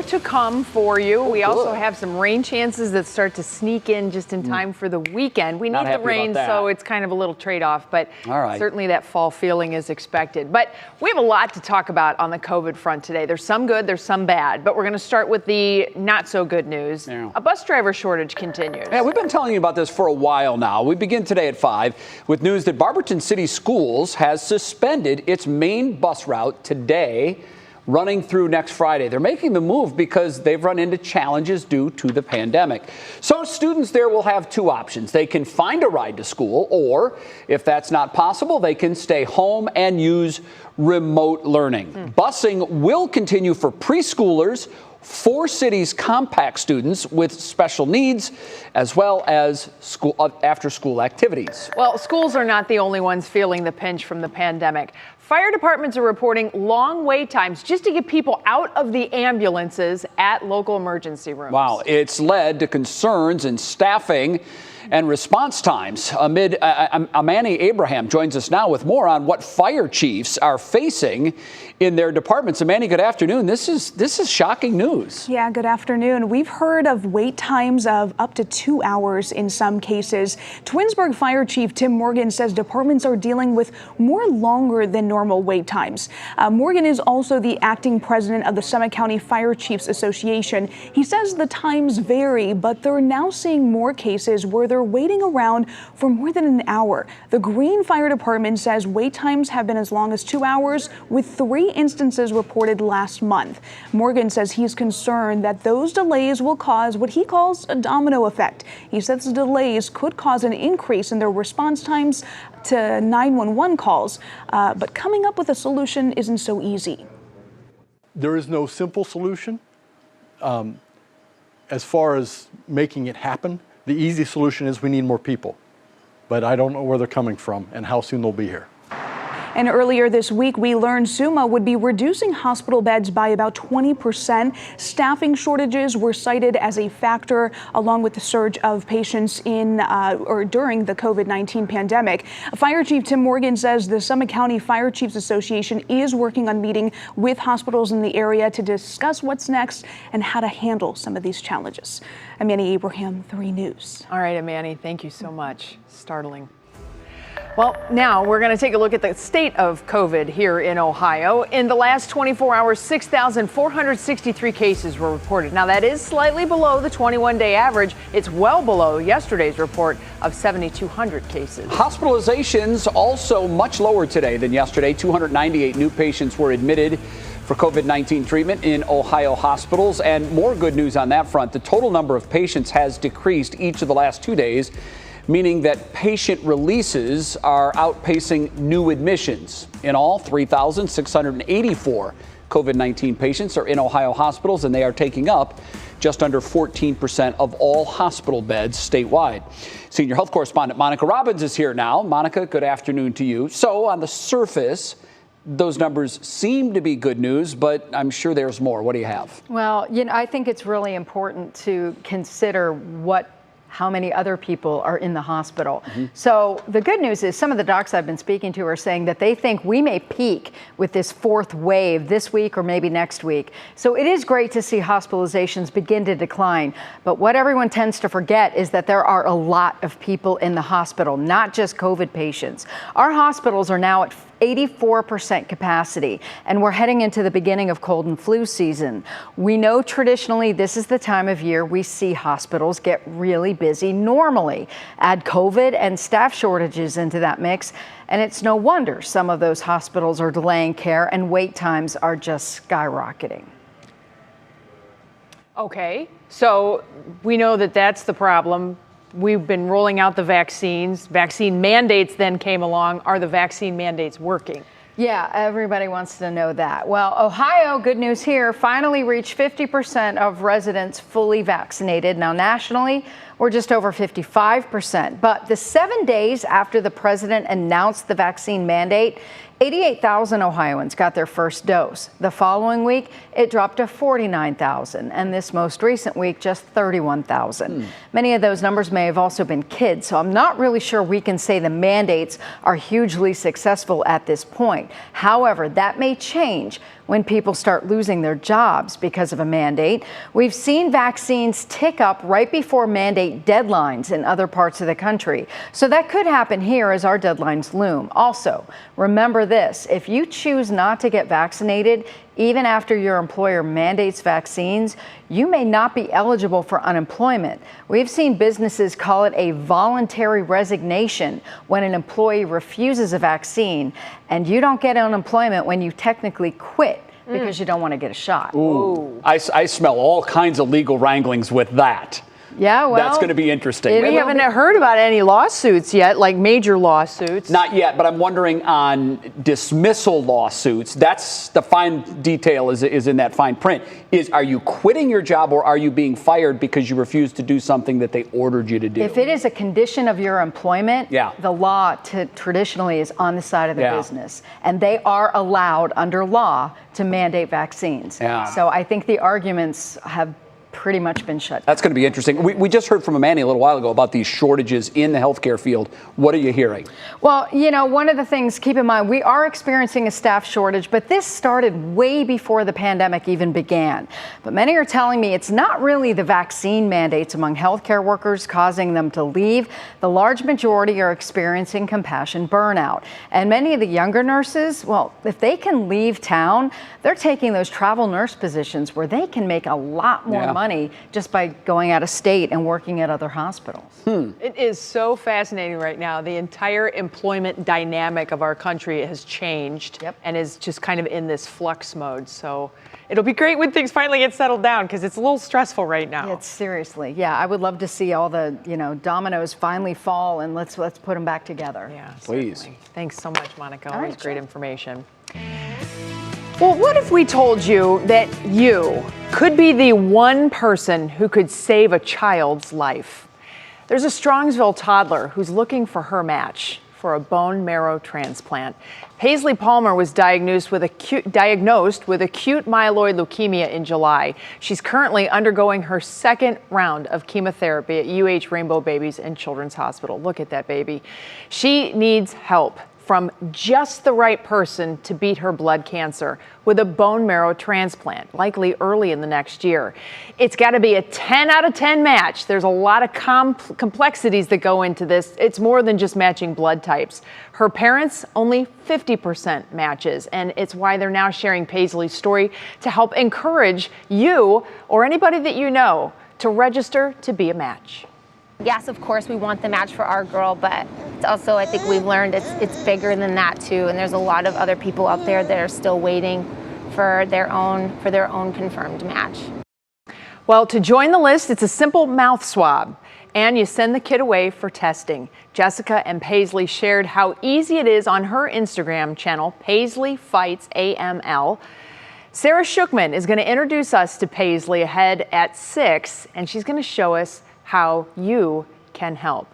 to come for you. We good. also have some rain chances that start to sneak in just in time for the weekend. We Not need the happy rain, about that. so it's kind of a little trade-off, but All right. certainly that fall feeling is expected. But we have a lot to talk about on the COVID front today. There's some good, there's some bad, but we're going to start with the not so good news. Yeah. A bus driver shortage continues. Yeah, we've been telling you about this for a while now. We begin today at 5 with news that Barberton City Schools has suspended its main bus route today, running through next Friday. They're making the move because they've run into challenges due to the pandemic. So students there will have two options. They can find a ride to school, or if that's not possible, they can stay home and use remote learning. Busing will continue for preschoolers, 4 cities compact students with special needs, as well as after-school activities. Well, schools are not the only ones feeling the pinch from the pandemic. Fire departments are reporting long wait times just to get people out of the ambulances at local emergency rooms. Wow, it's led to concerns in staffing and response times. Amani Abraham joins us now with more on what fire chiefs are facing in their departments. Amani, good afternoon. This is shocking news. Yeah, good afternoon. We've heard of wait times of up to 2 hours in some cases. Twinsburg Fire Chief Tim Morgan says departments are dealing with more longer than normal wait times. Morgan is also the acting president of the Summit County Fire Chiefs Association. He says the times vary, but they're now seeing more cases where they're waiting around for more than an hour. The Green Fire Department says wait times have been as long as 2 hours, with 3 instances reported last month. Morgan says he's concerned that those delays will cause what he calls a domino effect. He says the delays could cause an increase in their response times to 911 calls, but coming up with a solution isn't so easy. There is no simple solution. As far as making it happen, the easy solution is we need more people. But I don't know where they're coming from and how soon they'll be here. And earlier this week, we learned SUMA would be reducing hospital beds by about 20%. Staffing shortages were cited as a factor, along with the surge of patients in or during the COVID-19 pandemic. Fire Chief Tim Morgan says the Summit County Fire Chiefs Association is working on meeting with hospitals in the area to discuss what's next and how to handle some of these challenges. Amani Abraham, 3 News. All right, Amani, thank you so much. Startling. Well, now we're going to take a look at the state of COVID here in Ohio. In the last 24 hours, 6,463 cases were reported. Now, that is slightly below the 21-day average. It's well below yesterday's report of 7,200 cases. Hospitalizations also much lower today than yesterday. 298 new patients were admitted for COVID-19 treatment in Ohio hospitals. And more good news on that front. The total number of patients has decreased each of the last 2 days, meaning that patient releases are outpacing new admissions. In all, 3,684 COVID-19 patients are in Ohio hospitals, and they are taking up just under 14% of all hospital beds statewide. Senior health correspondent Monica Robbins is here now. Monica, good afternoon to you. So on the surface, those numbers seem to be good news, but I'm sure there's more. What do you have? Well, I think it's really important to consider how many other people are in the hospital. So the good news is some of the docs I've been speaking to are saying that they think we may peak with this 4th wave this week or maybe next week. So it is great to see hospitalizations begin to decline. But what everyone tends to forget is that there are a lot of people in the hospital, not just COVID patients. Our hospitals are now at 84% capacity, and we're heading into the beginning of cold and flu season. We know traditionally this is the time of year we see hospitals get really busy normally. Add COVID and staff shortages into that mix, and it's no wonder some of those hospitals are delaying care and wait times are just skyrocketing. Okay, so we know that that's the problem. We've been rolling out the vaccines. Vaccine mandates then came along. Are the vaccine mandates working? Yeah, everybody wants to know that. Well, Ohio, good news here, finally reached 50% of residents fully vaccinated. Now, nationally, we're just over 55%. But the 7 days after the president announced the vaccine mandate, 88,000 Ohioans got their first dose. The following week, it dropped to 49,000, and this most recent week, just 31,000. Many of those numbers may have also been kids, so I'm not really sure we can say the mandates are hugely successful at this point. However, that may change when people start losing their jobs because of a mandate. We've seen vaccines tick up right before mandate deadlines in other parts of the country. So that could happen here as our deadlines loom. Also, remember this, if you choose not to get vaccinated, even after your employer mandates vaccines, you may not be eligible for unemployment. We've seen businesses call it a voluntary resignation when an employee refuses a vaccine, and you don't get unemployment when you technically quit because you don't want to get a shot. Ooh. I smell all kinds of legal wranglings with that. Yeah, well, that's going to be interesting. We haven't heard about any lawsuits yet, like major lawsuits. Not yet, but I'm wondering on dismissal lawsuits. That's the fine detail is in that fine print. Are you quitting your job or are you being fired because you refused to do something that they ordered you to do? If it is a condition of your employment, the law traditionally is on the side of the business. And they are allowed under law to mandate vaccines. So I think the arguments have pretty much been shut down. That's going to be interesting. We just heard from Amanda a little while ago about these shortages in the healthcare field. What are you hearing? Well, you know, one of the things, keep in mind, we are experiencing a staff shortage, but this started way before the pandemic even began. But many are telling me it's not really the vaccine mandates among healthcare workers causing them to leave. The large majority are experiencing compassion burnout. And many of the younger nurses, well, if they can leave town, they're taking those travel nurse positions where they can make a lot more money just by going out of state and working at other hospitals. It is so fascinating right now. The entire employment dynamic of our country has changed and is just kind of in this flux mode. So it'll be great when things finally get settled down because it's a little stressful right now. It's seriously, I would love to see all the, dominoes finally fall and let's put them back together. Yeah, please. Certainly. Thanks so much, Monica. All Always right, great information. Well, what if we told you that you could be the one person who could save a child's life? There's a Strongsville toddler who's looking for her match for a bone marrow transplant. Paisley Palmer was diagnosed with acute myeloid leukemia in July. She's currently undergoing her second round of chemotherapy at UH Rainbow Babies and Children's Hospital. Look at that baby. She needs help from just the right person to beat her blood cancer with a bone marrow transplant, likely early in the next year. It's got to be a 10 out of 10 match. There's a lot of complexities that go into this. It's more than just matching blood types. Her parents, only 50% matches, and it's why they're now sharing Paisley's story to help encourage you or anybody that you know to register to be a match. Yes, of course, we want the match for our girl, but it's also, I think we've learned it's bigger than that too. And there's a lot of other people out there that are still waiting for their own confirmed match. Well, to join the list, it's a simple mouth swab, and you send the kid away for testing. Jessica and Paisley shared how easy it is on her Instagram channel, Paisley Fights AML. Sarah Shookman is going to introduce us to Paisley ahead at 6, and she's going to show us how you can help.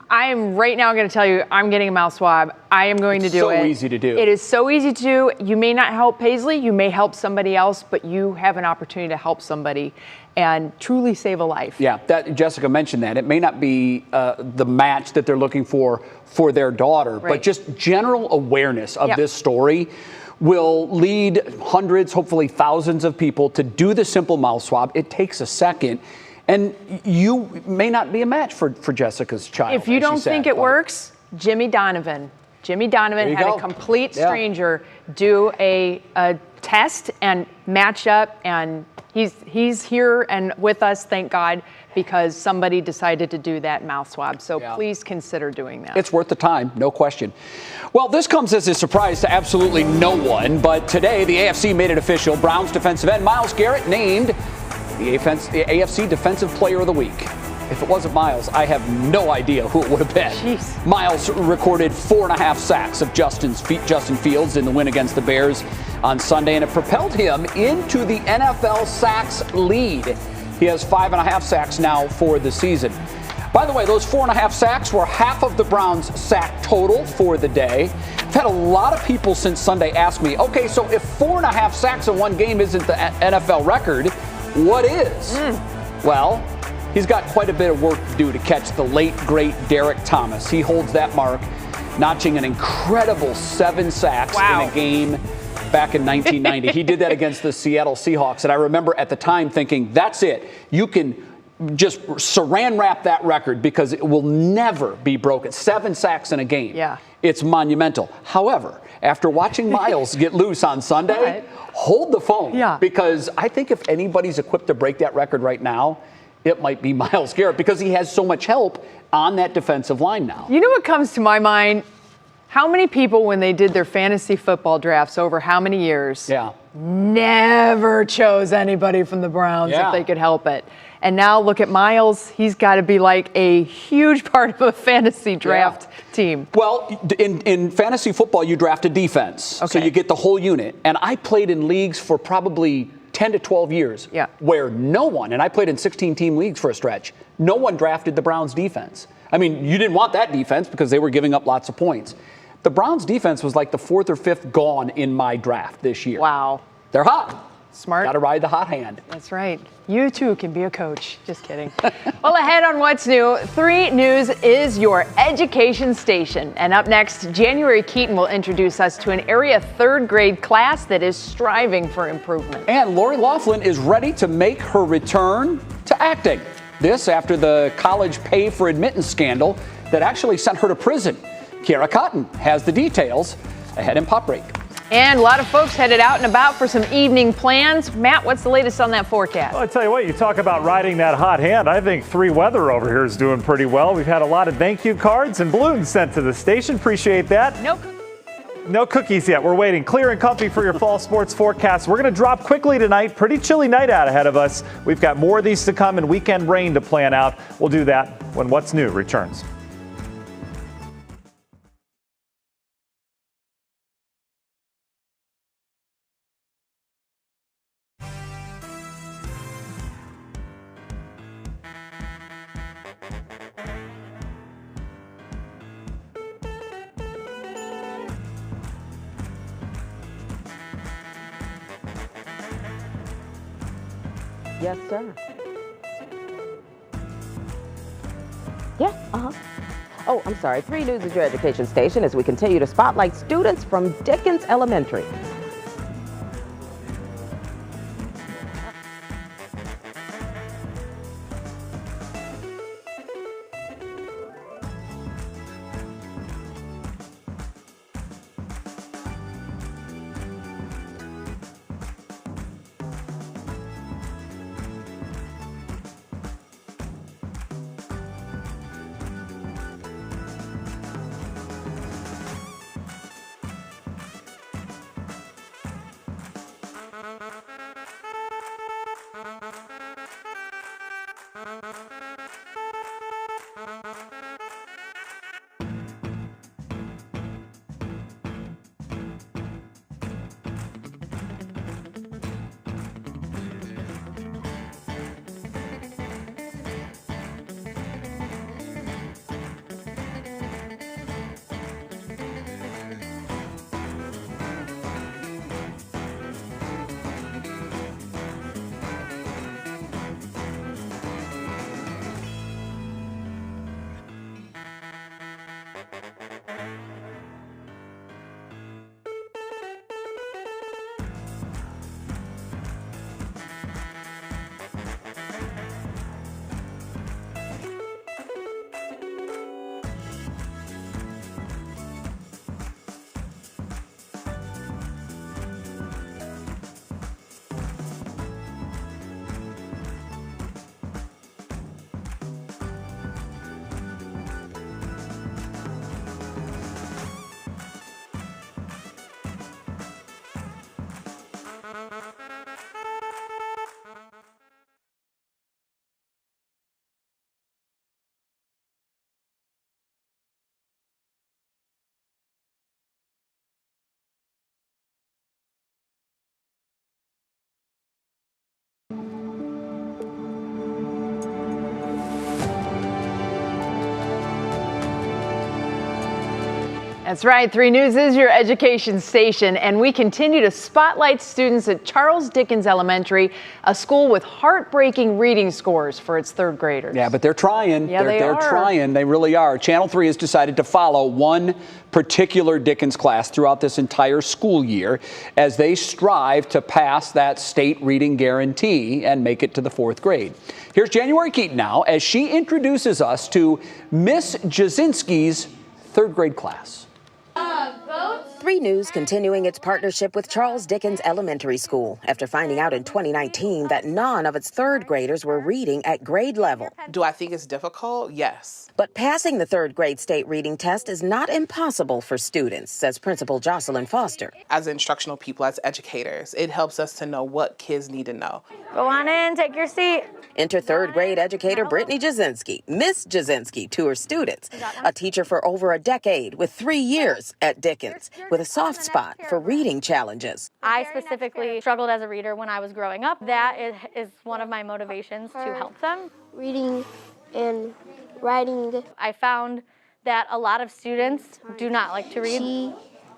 I am right now going to tell you I'm getting a mouth swab. I am going to do it. So easy to do. It is so easy to do. You may not help Paisley, you may help somebody else, but you have an opportunity to help somebody and truly save a life. Yeah, Jessica mentioned that. It may not be the match that they're looking for their daughter, but just general awareness of this story will lead hundreds, hopefully thousands of people to do the simple mouth swab. It takes a second. And you may not be a match for Jessica's child. If you don't think it works, Jimmy Donovan had a complete stranger do a test and match up, and he's here and with us, thank God, because somebody decided to do that mouth swab. So please consider doing that. It's worth the time, no question. Well, this comes as a surprise to absolutely no one, but today the AFC made it official. Browns defensive end Myles Garrett named the AFC Defensive Player of the Week. If it wasn't Myles, I have no idea who it would have been. Jeez. Myles recorded 4.5 sacks of Justin Fields in the win against the Bears on Sunday, and it propelled him into the NFL sacks lead. He has 5.5 sacks now for the season. By the way, those 4.5 sacks were half of the Browns' sack total for the day. I've had a lot of people since Sunday ask me, okay, so if 4.5 sacks in one game isn't the NFL record, what is? Well, he's got quite a bit of work to do to catch the late, great Derek Thomas. He holds that mark, notching an incredible 7 sacks in a game back in 1990. He did that against the Seattle Seahawks. And I remember at the time thinking, that's it. You can just saran wrap that record because it will never be broken. 7 sacks in a game. Yeah. It's monumental. However, after watching Miles get loose on Sunday, hold the phone. Yeah. Because I think if anybody's equipped to break that record right now, it might be Myles Garrett because he has so much help on that defensive line now. You know what comes to my mind? How many people, when they did their fantasy football drafts over how many years, never chose anybody from the Browns if they could help it? And now look at Miles. He's got to be like a huge part of a fantasy draft team. Well, in fantasy football, you draft a defense. So you get the whole unit. And I played in leagues for probably 10 to 12 years where no one, and I played in 16-team leagues for a stretch, no one drafted the Browns defense. I mean, you didn't want that defense because they were giving up lots of points. The Browns defense was like the 4th or 5th gone in my draft this year. Wow. They're hot. Smart. Got to ride the hot hand. That's right. You too can be a coach. Just kidding. Well, ahead on What's New, 3 News is your education station. And up next, January Keaton will introduce us to an area 3rd grade class that is striving for improvement. And Lori Laughlin is ready to make her return to acting. This after the college pay for admittance scandal that actually sent her to prison. Kiara Cotton has the details ahead in Pop Break. And a lot of folks headed out and about for some evening plans. Matt, what's the latest on that forecast? Well, I tell you what, you talk about riding that hot hand. I think 3 Weather over here is doing pretty well. We've had a lot of thank you cards and balloons sent to the station. Appreciate that. No cookies yet. We're waiting. Clear and comfy for your fall sports forecast. We're going to drop quickly tonight. Pretty chilly night out ahead of us. We've got more of these to come and weekend rain to plan out. We'll do that when What's New returns. Yes, sir. Yeah, Oh, I'm sorry. 3 News is your education station as we continue to spotlight students from Dickens Elementary. That's right. 3 News is your education station, and we continue to spotlight students at Charles Dickens Elementary, a school with heartbreaking reading scores for its 3rd graders. Yeah, but they're trying. Yeah, they're trying. They really are. Channel 3 has decided to follow one particular Dickens class throughout this entire school year as they strive to pass that state reading guarantee and make it to the 4th grade. Here's January Keaton now as she introduces us to Miss Jasinski's 3rd grade class. 3 News continuing its partnership with Charles Dickens Elementary School after finding out in 2019 that none of its 3rd graders were reading at grade level. Do I think it's difficult? Yes. But passing the 3rd grade state reading test is not impossible for students, says Principal Jocelyn Foster. As instructional people, as educators, it helps us to know what kids need to know. Go on in, take your seat. Enter 3rd grade educator Brittany Jasinski, Miss Jasinski, to her students, a teacher for over a decade with 3 years at Dickens, with a soft spot for reading challenges. I specifically struggled as a reader when I was growing up. That is one of my motivations to help them. Reading and writing. I found that a lot of students do not like to read.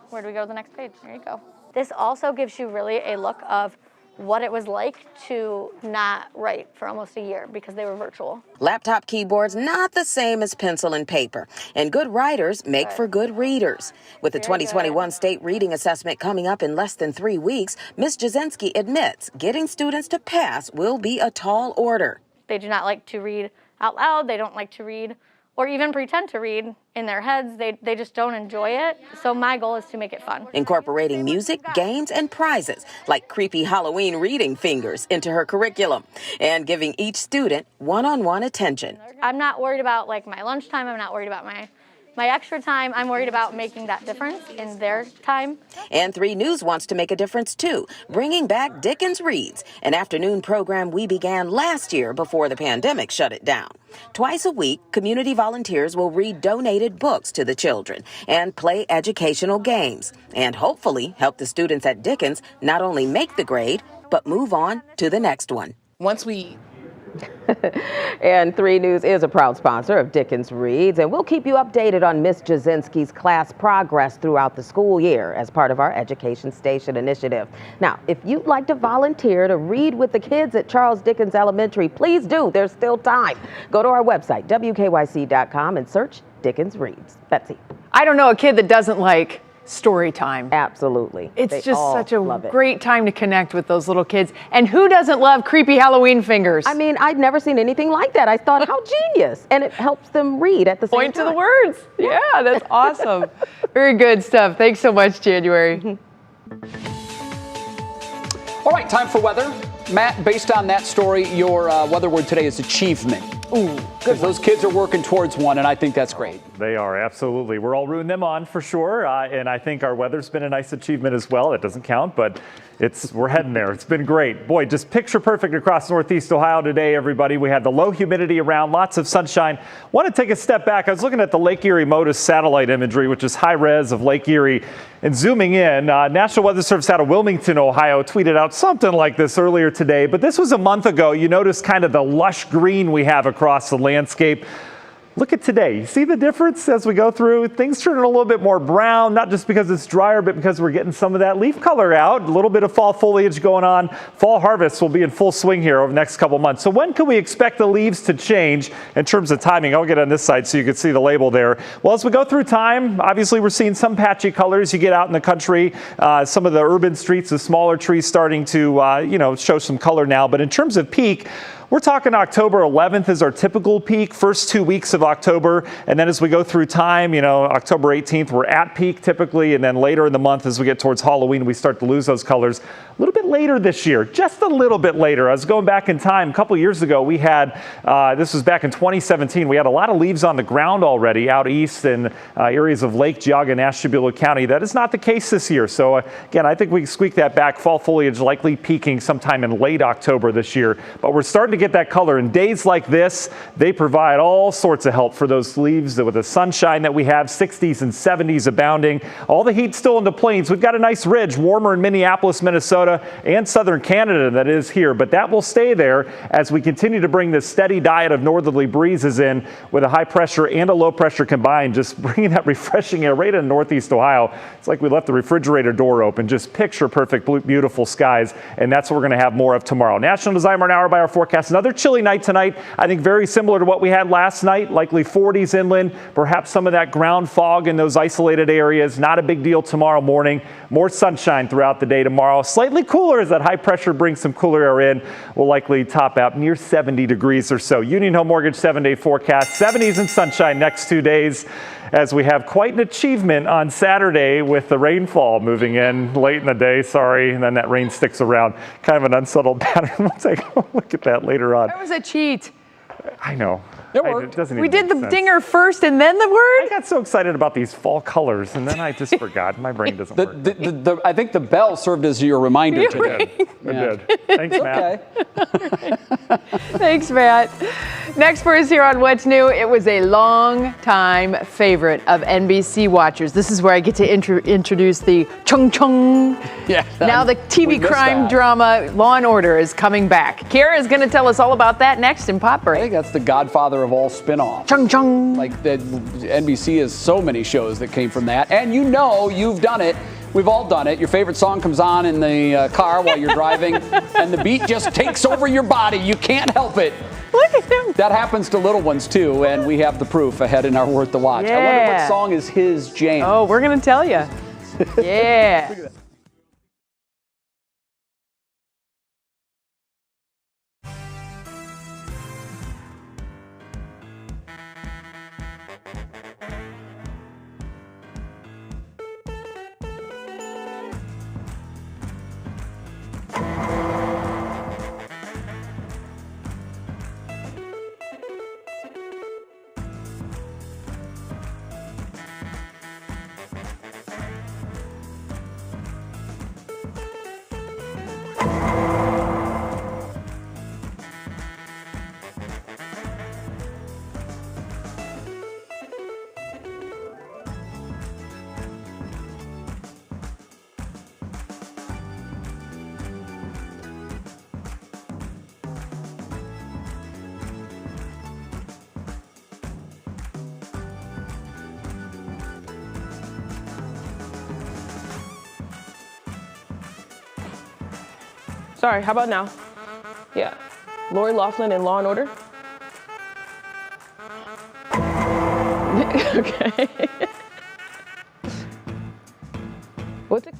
Where do we go to the next page? There you go. This also gives you really a look of what it was like to not write for almost a year because they were virtual. Laptop keyboards not the same as pencil and paper, and good writers make for good readers. With the 2021 state reading assessment coming up in less than 3 weeks, Ms. Jasinski admits getting students to pass will be a tall order. They do not like to read out loud. They don't like to read or even pretend to read in their heads. They just don't enjoy it. So my goal is to make it fun. Incorporating music, games, and prizes like creepy Halloween reading fingers into her curriculum and giving each student one-on-one attention. I'm not worried about like my lunchtime. I'm not worried about my extra time. I'm worried about making that difference in their time. And 3 News wants to make a difference too, bringing back Dickens Reads, an afternoon program we began last year before the pandemic shut it down. Twice a week, community volunteers will read donated books to the children and play educational games, and hopefully help the students at Dickens not only make the grade, but move on to the next one. Once we And 3 News is a proud sponsor of Dickens Reads, and we'll keep you updated on Miss Jasinski's class progress throughout the school year as part of our Education Station initiative. Now, if you'd like to volunteer to read with the kids at Charles Dickens Elementary, please do. There's still time. Go to our website, WKYC.com, and search Dickens Reads. Betsy. I don't know a kid that doesn't like story time. Absolutely. It's just such a great time to connect with those little kids. And who doesn't love creepy Halloween fingers? I mean, I'd never seen anything like that. I thought, how genius. And it helps them read at the same Point time. to the words. Yeah, that's awesome. Very good stuff. Thanks so much, January. All right, time for weather. Matt, based on that story, your weather word today is achievement. Ooh, because those kids are working towards one, and I think that's great. They are, absolutely. We're all rooting them on for sure, and I think our weather's been a nice achievement as well. That doesn't count, but we're heading there. It's been great. Boy, just picture perfect across Northeast Ohio today, everybody. We had the low humidity around, lots of sunshine. Want to take a step back. I was looking at the Lake Erie MODIS satellite imagery, which is high res of Lake Erie, and zooming in, National Weather Service out of Wilmington, Ohio, tweeted out something like this earlier today, but this was a month ago. You notice kind of the lush green we have across the landscape. Look at today. You see the difference as we go through? Things turning a little bit more brown, not just because it's drier, but because we're getting some of that leaf color out. A little bit of fall foliage going on. Fall harvest will be in full swing here over the next couple months. So when can we expect the leaves to change in terms of timing? I'll get on this side so you can see the label there. Well, as we go through time, obviously we're seeing some patchy colors. You get out in the country, some of the urban streets, the smaller trees starting to, show some color now. But in terms of peak, we're talking October 11th is our typical peak, first 2 weeks of October. And then as we go through time, October 18th, we're at peak typically. And then later in the month, as we get towards Halloween, we start to lose those colors. A little bit later this year, just a little bit later. I was going back in time a couple years ago. We had, this was back in 2017, we had a lot of leaves on the ground already out east in areas of Lake Geauga and Ashtabula County. That is not the case this year. So again, I think we can squeak that back. Fall foliage likely peaking sometime in late October this year. But we're starting to get that color. And days like this, they provide all sorts of help for those leaves with the sunshine that we have, 60s and 70s abounding. All the heat still in the plains. We've got a nice ridge, warmer in Minneapolis, Minnesota, and southern Canada that is here, but that will stay there as we continue to bring this steady diet of northerly breezes in with a high pressure and a low pressure combined, just bringing that refreshing air right in northeast Ohio. It's like we left the refrigerator door open, just picture perfect, beautiful skies, and that's what we're going to have more of tomorrow. National Designer Hour by our forecast. Another chilly night tonight. I think very similar to what we had last night, likely 40s inland, perhaps some of that ground fog in those isolated areas. Not a big deal tomorrow morning. More sunshine throughout the day tomorrow. Slightly cooler as that high pressure brings some cooler air in. We'll likely top out near 70 degrees or so. Union Home Mortgage 7-day forecast. 70s and sunshine next 2 days as we have quite an achievement on Saturday with the rainfall moving in late in the day. Sorry, and then that rain sticks around. Kind of an unsettled pattern. We'll take a look at that later on. That was a cheat. I know. It worked. It doesn't We even did the make sense. dinger first and then the word? I got so excited about these fall colors, and then I just forgot. My brain doesn't work. I think the bell served as your reminder today. It did. Thanks, Matt. Thanks, Matt. Next for us here on What's New, it was a long-time favorite of NBC watchers. This is where I get to introduce the Chung Chung. Yeah. Now the TV crime drama Law & Order is coming back. Kira is going to tell us all about that next in Pop Break. I think that's the godfather of all spin-offs. Chung Chung. Like the NBC has so many shows that came from that. And you know you've done it. We've all done it. Your favorite song comes on in the car while you're driving, and the beat just takes over your body. You can't help it. Look at him. That happens to little ones, too, and we have the proof ahead in our Worth the Watch. Yeah. I wonder what song is his jam. Oh, we're going to tell you. Yeah. Sorry, how about now? Yeah. Lori Laughlin in Law & Order? Okay. What's it?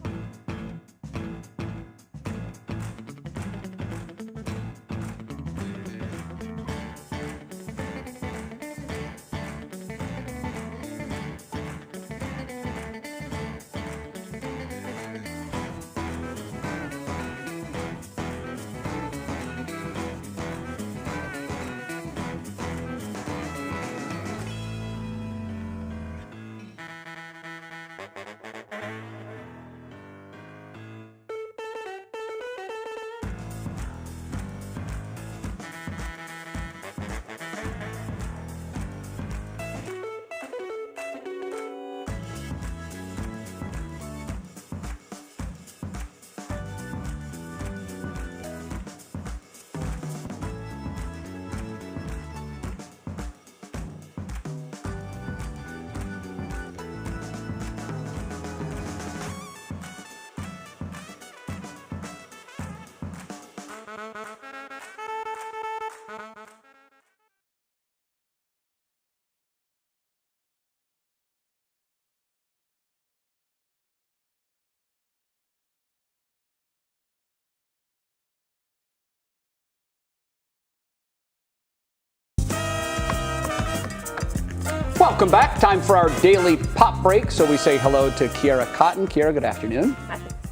Welcome back. Time for our daily pop break. So we say hello to Kiara Cotton. Kiara, good afternoon.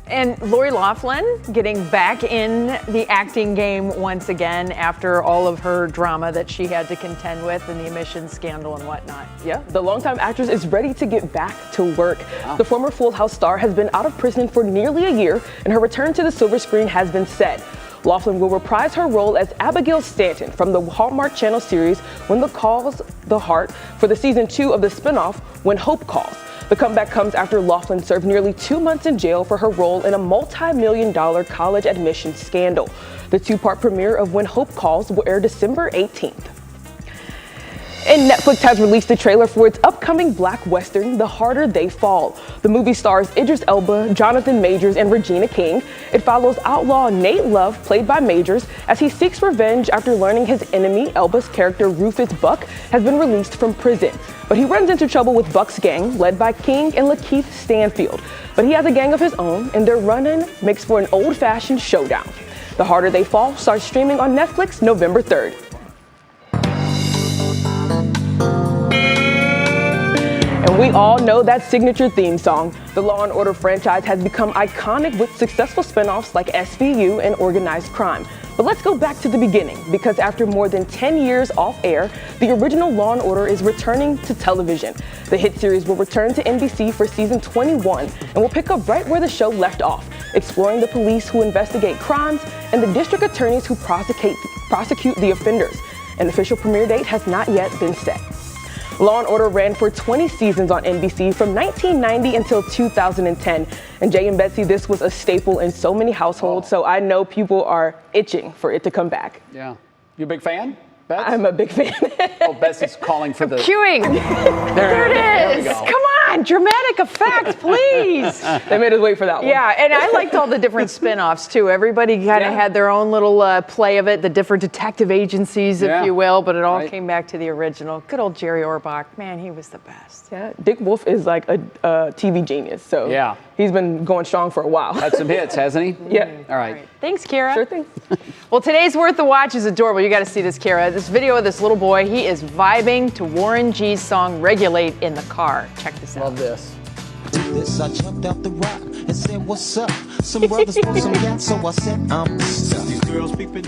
And Lori Laughlin getting back in the acting game once again after all of her drama that she had to contend with and the emissions scandal and whatnot. Yeah, the longtime actress is ready to get back to work. Wow. The former Full House star has been out of prison for nearly a year, and her return to the silver screen has been set. Laughlin will reprise her role as Abigail Stanton from the Hallmark Channel series When the Calls the Heart for the season 2 of the spinoff When Hope Calls. The comeback comes after Laughlin served nearly 2 months in jail for her role in a multi-million-dollar college admissions scandal. The 2-part premiere of When Hope Calls will air December 18th. And Netflix has released the trailer for its upcoming black western, The Harder They Fall. The movie stars Idris Elba, Jonathan Majors, and Regina King. It follows outlaw Nate Love, played by Majors, as he seeks revenge after learning his enemy, Elba's character Rufus Buck, has been released from prison. But he runs into trouble with Buck's gang, led by King and Lakeith Stanfield. But he has a gang of his own, and their run-in makes for an old-fashioned showdown. The Harder They Fall starts streaming on Netflix November 3rd. And we all know that signature theme song. The Law & Order franchise has become iconic with successful spinoffs like SVU and Organized Crime. But let's go back to the beginning, because after more than 10 years off air, the original Law & Order is returning to television. The hit series will return to NBC for season 21 and will pick up right where the show left off, exploring the police who investigate crimes and the district attorneys who prosecute the offenders. An official premiere date has not yet been set. Law & Order ran for 20 seasons on NBC from 1990 until 2010. And Jay and Betsy, this was a staple in so many households, so I know people are itching for it to come back. Yeah. You a big fan, Bets? I'm a big fan. Oh, Betsy's calling for the... Queuing. There it is. Come on, dramatic effect, please. They made us wait for that one. Yeah, and I liked all the different spin-offs, too. Everybody kind of had their own little play of it, the different detective agencies, if you will, but it all came back to the original. Good old Jerry Orbach. Man, he was the best. Yeah, Dick Wolf is like a TV genius, so he's been going strong for a while. Had some hits, hasn't he? Yeah. All right. Thanks, Kara. Sure thing. Well, today's Worth the Watch is adorable. You got to see this, Kara. This video of this little boy, he is vibing to Warren G's song Regulate in the car. Check this out. Love this. I jumped out the rock and said, what's up? Some brothers want some gas, so I said, these girls peeping.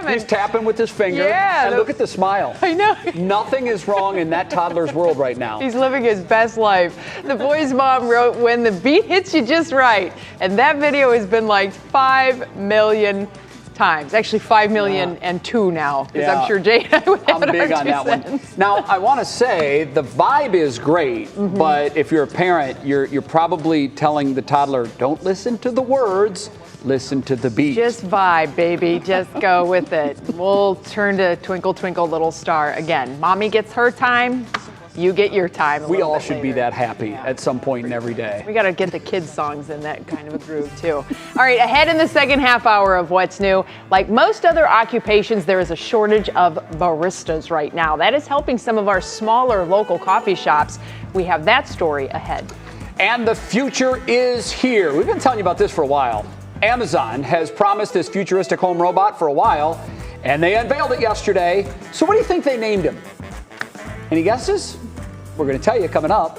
He's tapping with his finger. Yeah. And look at the smile. I know. Nothing is wrong in that toddler's world right now. He's living his best life. The boy's mom wrote, when the beat hits you just right. And that video has been like 5 million times. Actually, 5 million and 2 now. Because I'm sure Jay and I would have I'm big on that one. Now, I want to say the vibe is great, but if you're a parent, you're probably telling the toddler, don't listen to the words. Listen to the beat. Just vibe, baby. Just go with it. We'll turn to Twinkle, Twinkle, Little Star again. Mommy gets her time. You get your time. We all should be that happy at some point in every day. We got to get the kids' songs in that kind of a groove, too. All right, ahead in the second half hour of What's New. Like most other occupations, there is a shortage of baristas right now. That is helping some of our smaller local coffee shops. We have that story ahead. And the future is here. We've been telling you about this for a while. Amazon has promised this futuristic home robot for a while, and they unveiled it yesterday. So what do you think they named him? Any guesses? We're going to tell you coming up.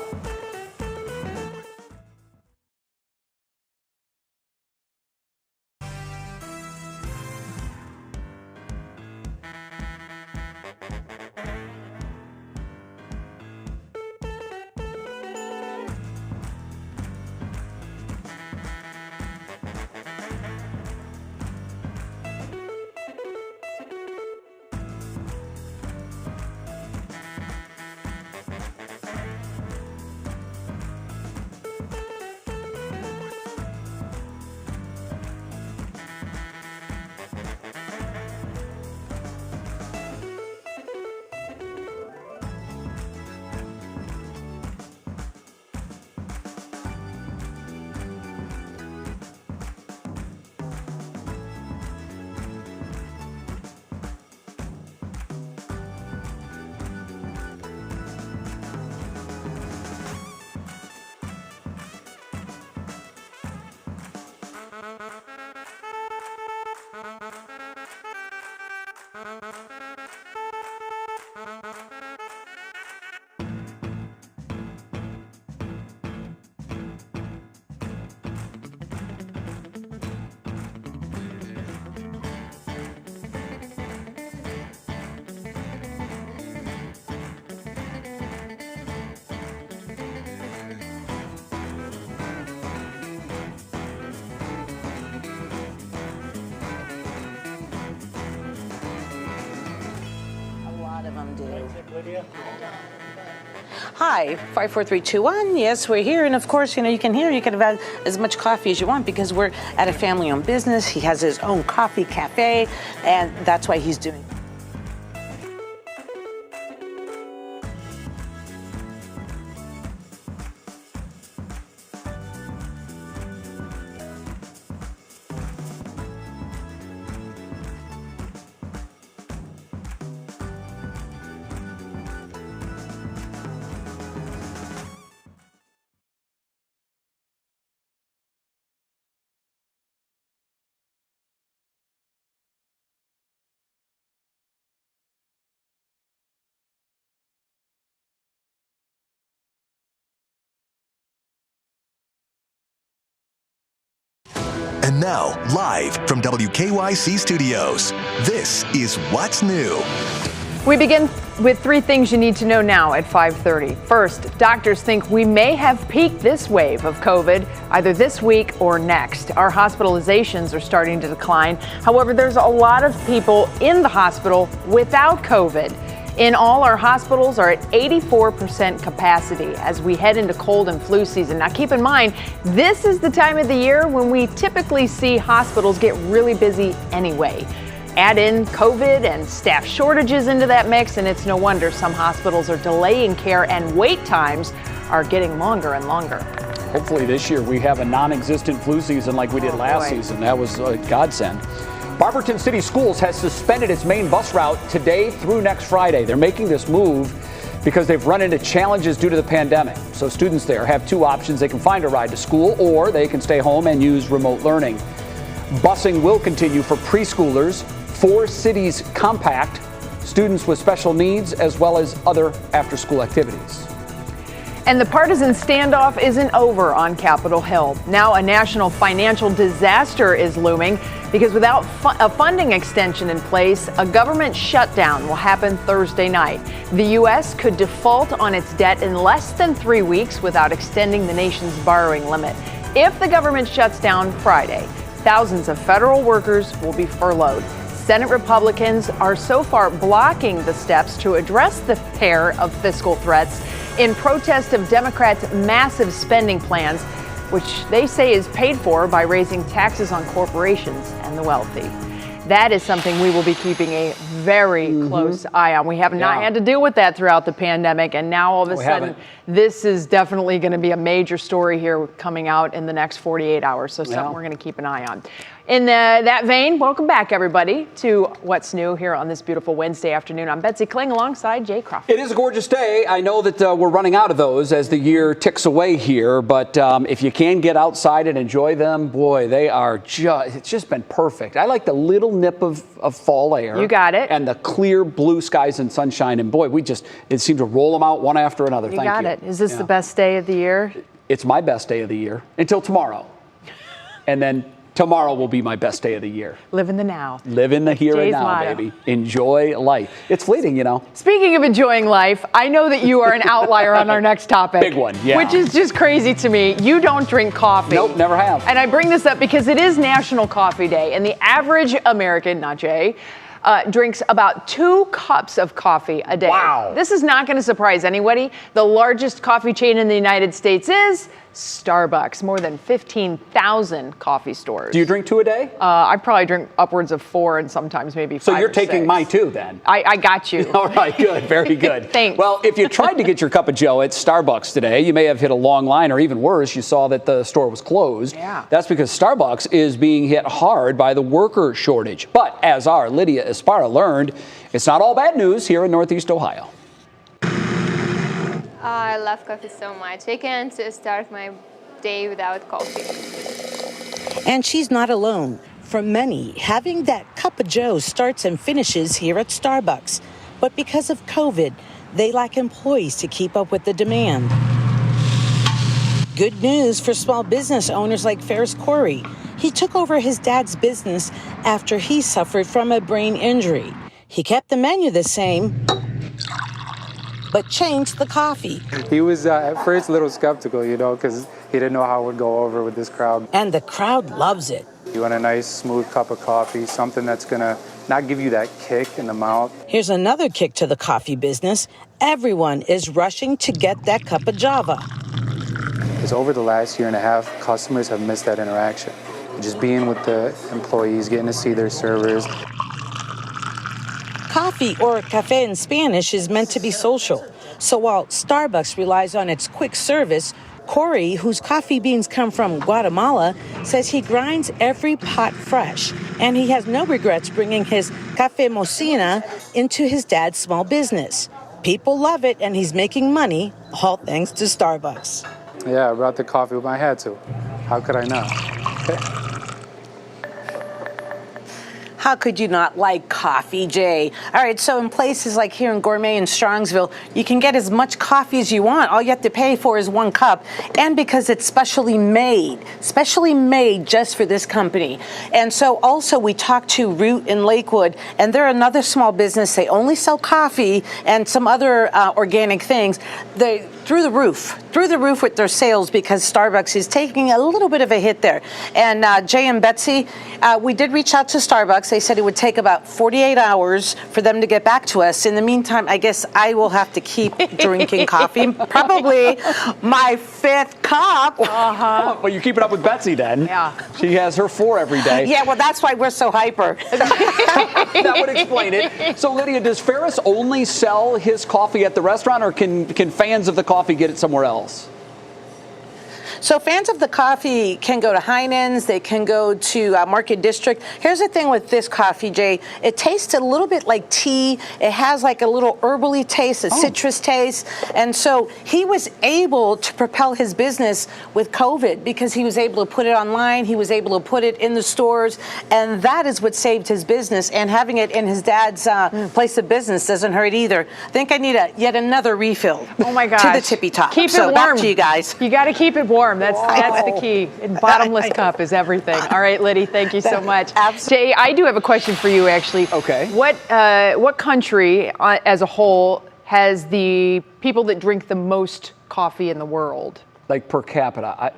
Hi, 54321. Yes, we're here. And of course, you can hear you can have had as much coffee as you want because we're at a family-owned business. He has his own coffee cafe, and that's why he's doing. And now, live from WKYC Studios, this is What's New. We begin with 3 things you need to know now at 5:30. First, doctors think we may have peaked this wave of COVID either this week or next. Our hospitalizations are starting to decline. However, there's a lot of people in the hospital without COVID. In all, our hospitals are at 84% capacity as we head into cold and flu season. Now, keep in mind, this is the time of the year when we typically see hospitals get really busy anyway. Add in COVID and staff shortages into that mix, and it's no wonder some hospitals are delaying care and wait times are getting longer and longer. Hopefully this year we have a non-existent flu season like we did last season. That was a godsend. Barberton City Schools has suspended its main bus route today through next Friday. They're making this move because they've run into challenges due to the pandemic. So students there have 2 options. They can find a ride to school or they can stay home and use remote learning. Busing will continue for preschoolers, 4 cities compact, students with special needs, as well as other after-school activities. And the partisan standoff isn't over on Capitol Hill. Now a national financial disaster is looming because without a funding extension in place, a government shutdown will happen Thursday night. The U.S. could default on its debt in less than 3 weeks without extending the nation's borrowing limit. If the government shuts down Friday, thousands of federal workers will be furloughed. Senate Republicans are so far blocking the steps to address the pair of fiscal threats in protest of Democrats' massive spending plans, which they say is paid for by raising taxes on corporations and the wealthy. That is something we will be keeping a very close eye on. We have not had to deal with that throughout the pandemic, and now all of a sudden, this is definitely going to be a major story here coming out in the next 48 hours, so something we're going to keep an eye on. In that vein, welcome back, everybody, to What's New here on this beautiful Wednesday afternoon. I'm Betsy Kling alongside Jay Crawford. It is a gorgeous day. I know that we're running out of those as the year ticks away here, but if you can get outside and enjoy them, boy, they are it's just been perfect. I like the little nip of fall air. You got it. And the clear blue skies and sunshine, and boy, it seemed to roll them out one after another. You got it. Is this the best day of the year? It's my best day of the year until tomorrow. And then tomorrow will be my best day of the year. Live in the now. Live in the here and now, motto. baby. Enjoy life. It's fleeting, you know. Speaking of enjoying life, I know that you are an outlier on our next topic. Big one, yeah. Which is just crazy to me. You don't drink coffee. Nope, never have. And I bring this up because it is National Coffee Day, and the average American, not Jay, drinks about 2 cups of coffee a day. Wow. This is not going to surprise anybody. The largest coffee chain in the United States is Starbucks, more than 15,000 coffee stores. Do you drink 2 a day? I probably drink upwards of 4 and sometimes maybe 5 So you're or taking 6. my 2 then? I got you. All right, good, very good. Thanks. Well, if you tried to get your cup of joe at Starbucks today, you may have hit a long line, or even worse, you saw that the store was closed. Yeah. That's because Starbucks is being hit hard by the worker shortage. But as our Lydia Esparra learned, it's not all bad news here in Northeast Ohio. I love coffee so much. I can't start my day without coffee. And she's not alone. For many, having that cup of joe starts and finishes here at Starbucks. But because of COVID, they lack employees to keep up with the demand. Good news for small business owners like Ferris Corey. He took over his dad's business after he suffered from a brain injury. He kept the menu the same, but changed the coffee. He was at first a little skeptical, because he didn't know how it would go over with this crowd. And the crowd loves it. You want a nice, smooth cup of coffee, something that's going to not give you that kick in the mouth. Here's another kick to the coffee business. Everyone is rushing to get that cup of Java. Because over the last year and a half, customers have missed that interaction. Just being with the employees, getting to see their servers. Coffee, or café in Spanish, is meant to be social. So while Starbucks relies on its quick service, Corey, whose coffee beans come from Guatemala, says he grinds every pot fresh, and he has no regrets bringing his Café Mocina into his dad's small business. People love it, and he's making money, all thanks to Starbucks. Yeah, I brought the coffee when I had to. How could I not? How could you not like coffee, Jay? All right, so in places like here in Gourmet in Strongsville, you can get as much coffee as you want. All you have to pay for is 1 cup. And because it's specially made just for this company. And so also we talked to Root in Lakewood, and they're another small business. They only sell coffee and some other organic things. They through the roof with their sales because Starbucks is taking a little bit of a hit there. And Jay and Betsy, we did reach out to Starbucks. They said it would take about 48 hours for them to get back to us. In the meantime, I guess I will have to keep drinking coffee, probably my 5th cup. Well, you keep it up with Betsy then. Yeah. She has her 4 every day. Yeah, well, that's why we're so hyper. That would explain it. So, Lydia, does Ferris only sell his coffee at the restaurant, or can fans of the coffee get it somewhere else? So fans of the coffee can go to Heinen's, they can go to Market District. Here's the thing with this coffee, Jay. It tastes a little bit like tea. It has like a little herbally taste, a citrus taste. And so he was able to propel his business with COVID because he was able to put it online. He was able to put it in the stores. And that is what saved his business. And having it in his dad's place of business doesn't hurt either. I think I need yet another refill. Oh my gosh. To the tippy top. Keep it warm. Back to you guys. You got to keep it warm. That's the key. And bottomless cup is everything. All right, Liddy, thank you so much. Jay, I do have a question for you, actually. Okay. What country, as a whole, has the people that drink the most coffee in the world? Like per capita.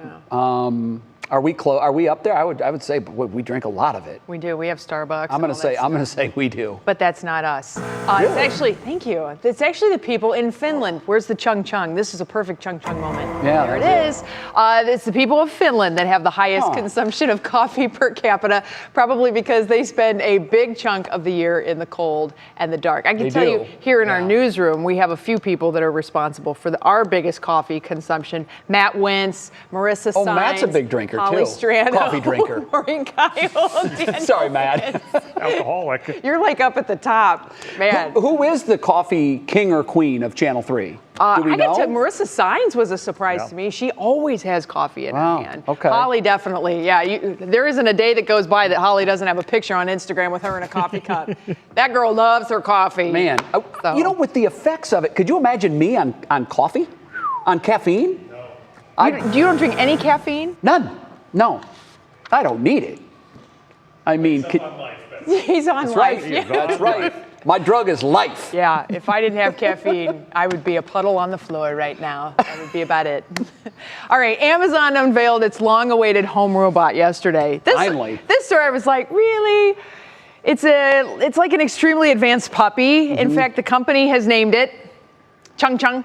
Are we close? Are we up there? I would say we drink a lot of it. We do. We have Starbucks. I'm going to say we do. But that's not us. Really? It's actually, thank you. It's actually the people in Finland. Where's the chung chung? This is a perfect chung chung moment. Yeah, there it is. It's the people of Finland that have the highest consumption of coffee per capita, probably because they spend a big chunk of the year in the cold and the dark. I can tell you here in our newsroom, we have a few people that are responsible for our biggest coffee consumption. Matt Wentz, Marissa Saenz. Oh, Matt's a big drinker. Holly Strano, coffee drinker. Maureen Kyle. Sorry, Matt. Alcoholic. You're like up at the top, man. Who is the coffee king or queen of Channel 3? Do we know? Marissa Saenz was a surprise to me. She always has coffee in her hand. Okay. Holly definitely, there isn't a day that goes by that Holly doesn't have a picture on Instagram with her in a coffee cup. That girl loves her coffee. Man, with the effects of it, could you imagine me on coffee? On caffeine? You don't drink any caffeine? None. No. I don't need it. I mean, he's on life. Right. That's right. My drug is life. Yeah, if I didn't have caffeine, I would be a puddle on the floor right now. That would be about it. All right, Amazon unveiled its long-awaited home robot yesterday. Finally. This story, I was like, really? It's like an extremely advanced puppy. In fact, the company has named it Chung Chung.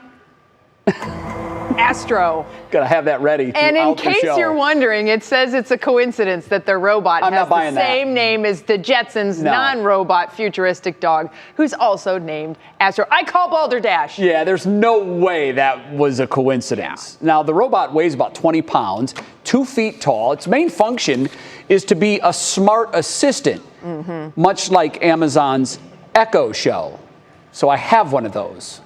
Astro. Gotta have that ready. And in case you're wondering, it says it's a coincidence that their robot has the same name as the Jetsons' non-robot futuristic dog, who's also named Astro. I call Balderdash. Yeah, there's no way that was a coincidence. Yeah. Now, the robot weighs about 20 pounds, 2 feet tall. Its main function is to be a smart assistant, much like Amazon's Echo Show. So I have one of those.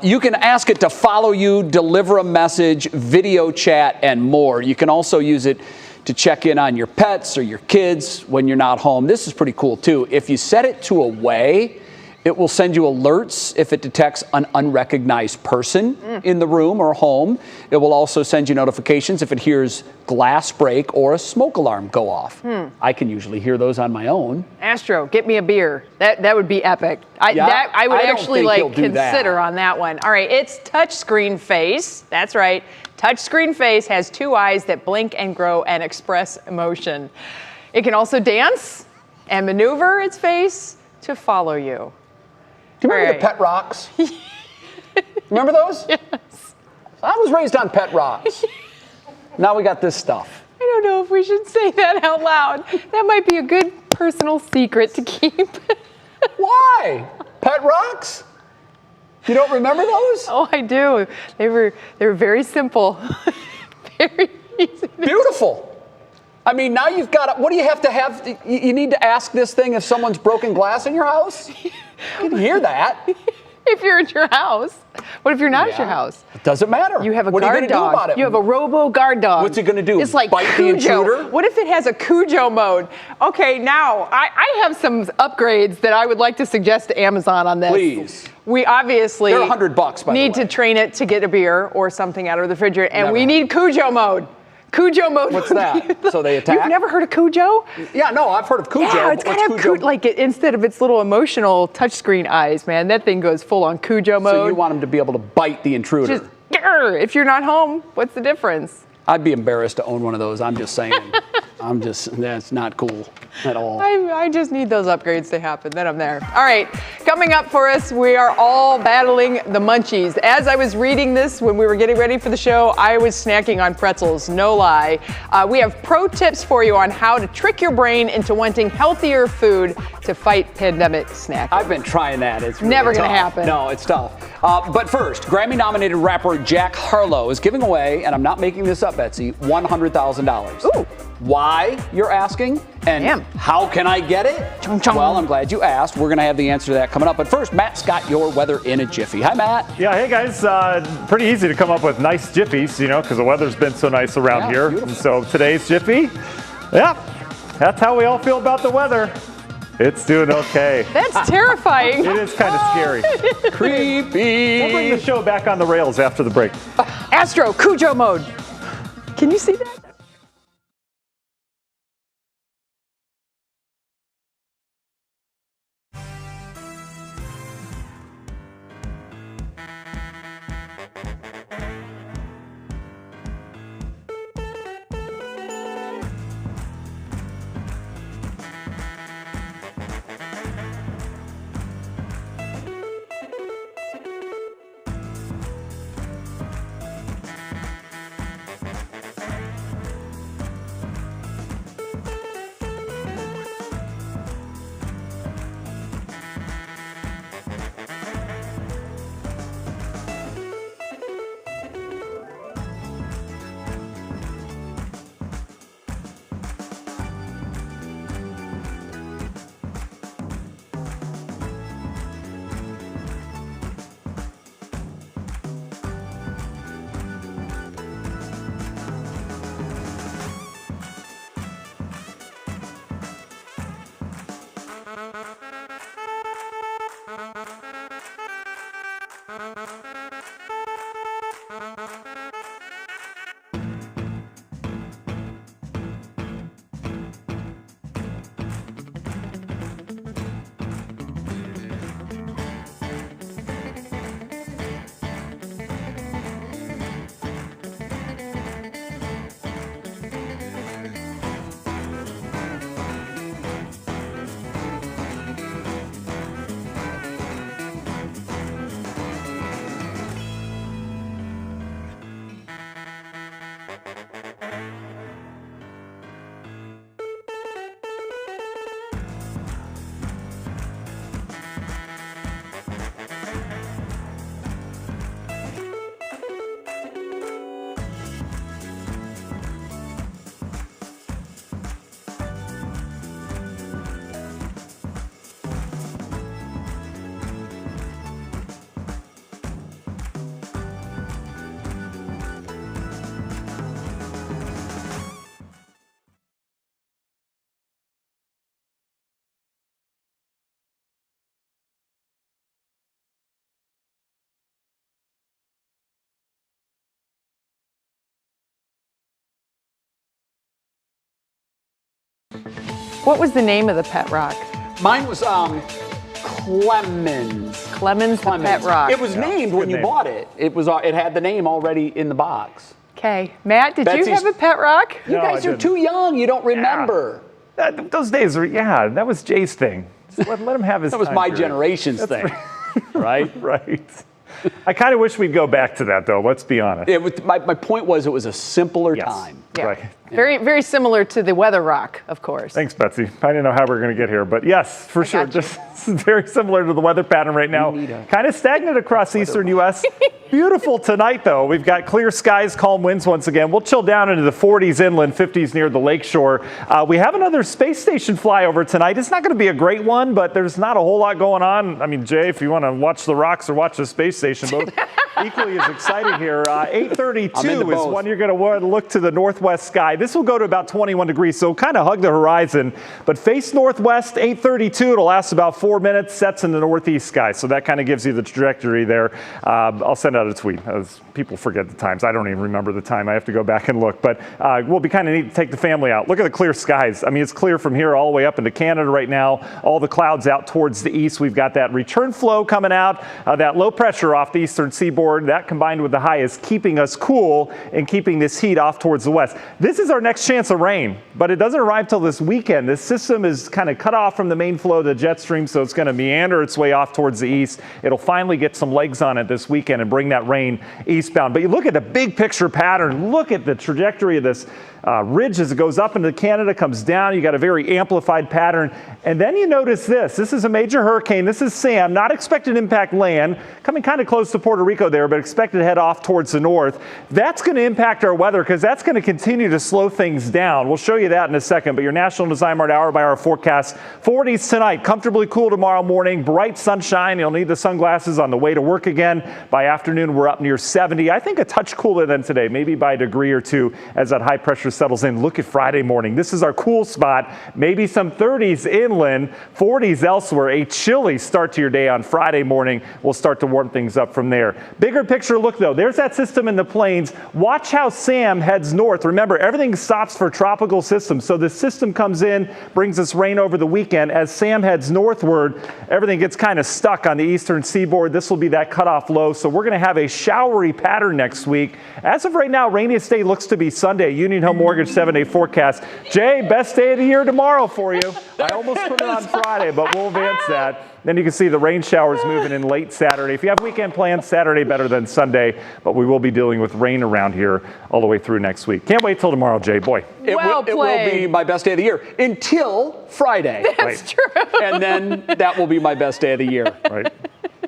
You can ask it to follow you, deliver a message, video chat, and more. You can also use it to check in on your pets or your kids when you're not home. This is pretty cool, too. If you set it to away, it will send you alerts if it detects an unrecognized person in the room or home. It will also send you notifications if it hears glass break or a smoke alarm go off. I can usually hear those on my own. Astro, get me a beer. That would be epic. I would actually consider on that one. All right, it's touchscreen face. That's right. Touchscreen face has 2 eyes that blink and grow and express emotion. It can also dance and maneuver its face to follow you. Do you remember the pet rocks? Remember those? Yes. I was raised on pet rocks. Now we got this stuff. I don't know if we should say that out loud. That might be a good personal secret to keep. Why? Pet rocks? You don't remember those? Oh, I do. They were very simple. Very easy. Beautiful. I mean, now you've got, what do you have to have? You need to ask this thing if someone's broken glass in your house? You can hear that. If you're at your house. What if you're not at your house? It doesn't matter. You have a what guard are you gonna dog. do about it? You have a robo guard dog. What's it going to do? It's like bite Cujo. the intruder? What if it has a Cujo mode? Okay, now I have some upgrades that I would like to suggest to Amazon on this. Please. We obviously They're $100, by the way. need to train it to get a beer or something out of the refrigerator, and Never. we need Cujo mode. Cujo mode. What's that? So they attack? You've never heard of Cujo? Yeah, no, I've heard of Cujo. Yeah, it's got to have like instead of its little emotional touchscreen eyes, man, that thing goes full on Cujo mode. So you want them to be able to bite the intruder. Just, grr, if you're not home, what's the difference? I'd be embarrassed to own one of those. I'm just saying. That's not cool at all. I just need those upgrades to happen, then I'm there. All right, coming up for us, we are all battling the munchies. As I was reading this when we were getting ready for the show, I was snacking on pretzels, no lie. We have pro tips for you on how to trick your brain into wanting healthier food to fight pandemic snacking. I've been trying that. It's really never going to tough. happen. No, it's tough. But first, Grammy-nominated rapper Jack Harlow is giving away, and I'm not making this up, Betsy, $100,000. Ooh. Why, you're asking? And how can I get it? Well, I'm glad you asked. We're going to have the answer to that coming up. But first, Matt's got your weather in a jiffy. Hi, Matt. Yeah, hey, guys. Pretty easy to come up with nice jiffies, because the weather's been so nice around here. Beautiful. And so today's jiffy, that's how we all feel about the weather. It's doing okay. That's terrifying. It is kind of scary. Creepy. We'll bring the show back on the rails after the break. Astro, Cujo mode. Can you see that? What was the name of the pet rock? Mine was Clemens. Clemens the pet rock. It was named when you bought it. It had the name already in the box. Okay. Matt, did you Betsy's- have a pet rock? You guys are too young. You don't remember. Those days are, that was Jay's thing. Let him have his That was time my period. generation's thing, right? Right. I kind of wish we'd go back to that, though. Let's be honest. My point was it was a simpler time. Yeah. Right. Very, very similar to the weather rock, of course. Thanks, Betsy. I didn't know how we were going to get here, but yes, for sure. Just very similar to the weather pattern right now. Kind of stagnant across the eastern U.S. Beautiful tonight, though. We've got clear skies, calm winds once again. We'll chill down into the 40s inland, 50s near the lakeshore. We have another space station flyover tonight. It's not going to be a great one, but there's not a whole lot going on. I mean, Jay, if you want to watch the rocks or watch the space station, both equally as exciting here. 8:32 is when you're going to want to look to the northwest sky. This will go to about 21 degrees, so kind of hug the horizon. But face northwest, 8:32. It'll last about 4 minutes, sets in the northeast sky. So that kind of gives you the trajectory there. I'll send out a tweet as people forget the times. I don't even remember the time. I have to go back and look. But we'll be kind of neat to take the family out. Look at the clear skies. I mean, it's clear from here all the way up into Canada right now. All the clouds out towards the east. We've got that return flow coming out. That low pressure off the eastern seaboard. That combined with the high is keeping us cool and keeping this heat off towards the west. This is our next chance of rain, but it doesn't arrive till this weekend. This system is kind of cut off from the main flow of the jet stream, so it's going to meander its way off towards the east. It'll finally get some legs on it this weekend and bring that rain eastbound. But you look at the big picture pattern. Look at the trajectory of this ridge as it goes up into Canada, comes down. You got a very amplified pattern. And then you notice this. This is a major hurricane. This is Sam, not expected to impact land, coming kind of close to Puerto Rico there, but expected to head off towards the north. That's going to impact our weather because that's going to continue to slow things down. We'll show you that in a second, but your National Design Mart hour-by-hour forecast, 40s tonight, comfortably cool tomorrow morning, bright sunshine. You'll need the sunglasses on the way to work again. By afternoon, we're up near 70. I think a touch cooler than today, maybe by a degree or two as that high pressure settles in. Look at Friday morning. This is our cool spot. Maybe some 30s inland, 40s elsewhere. A chilly start to your day on Friday morning. We'll start to warm things up from there. Bigger picture look, though. There's that system in the plains. Watch how Sam heads north. Remember, everything stops for tropical systems. So the system comes in, brings us rain over the weekend. As Sam heads northward, everything gets kind of stuck on the eastern seaboard. This will be that cutoff low. So we're going to have a showery pattern next week. As of right now, rainiest day looks to be Sunday. Union Home Mortgage 7-day forecast. Jay, best day of the year tomorrow for you. I almost put it on Friday, but we'll advance that. Then you can see the rain showers moving in late Saturday. If you have weekend plans, Saturday better than Sunday, but we will be dealing with rain around here all the way through next week. Can't wait till tomorrow, Jay. Boy. It will be my best day of the year until Friday. That's true. And then that will be my best day of the year. Right.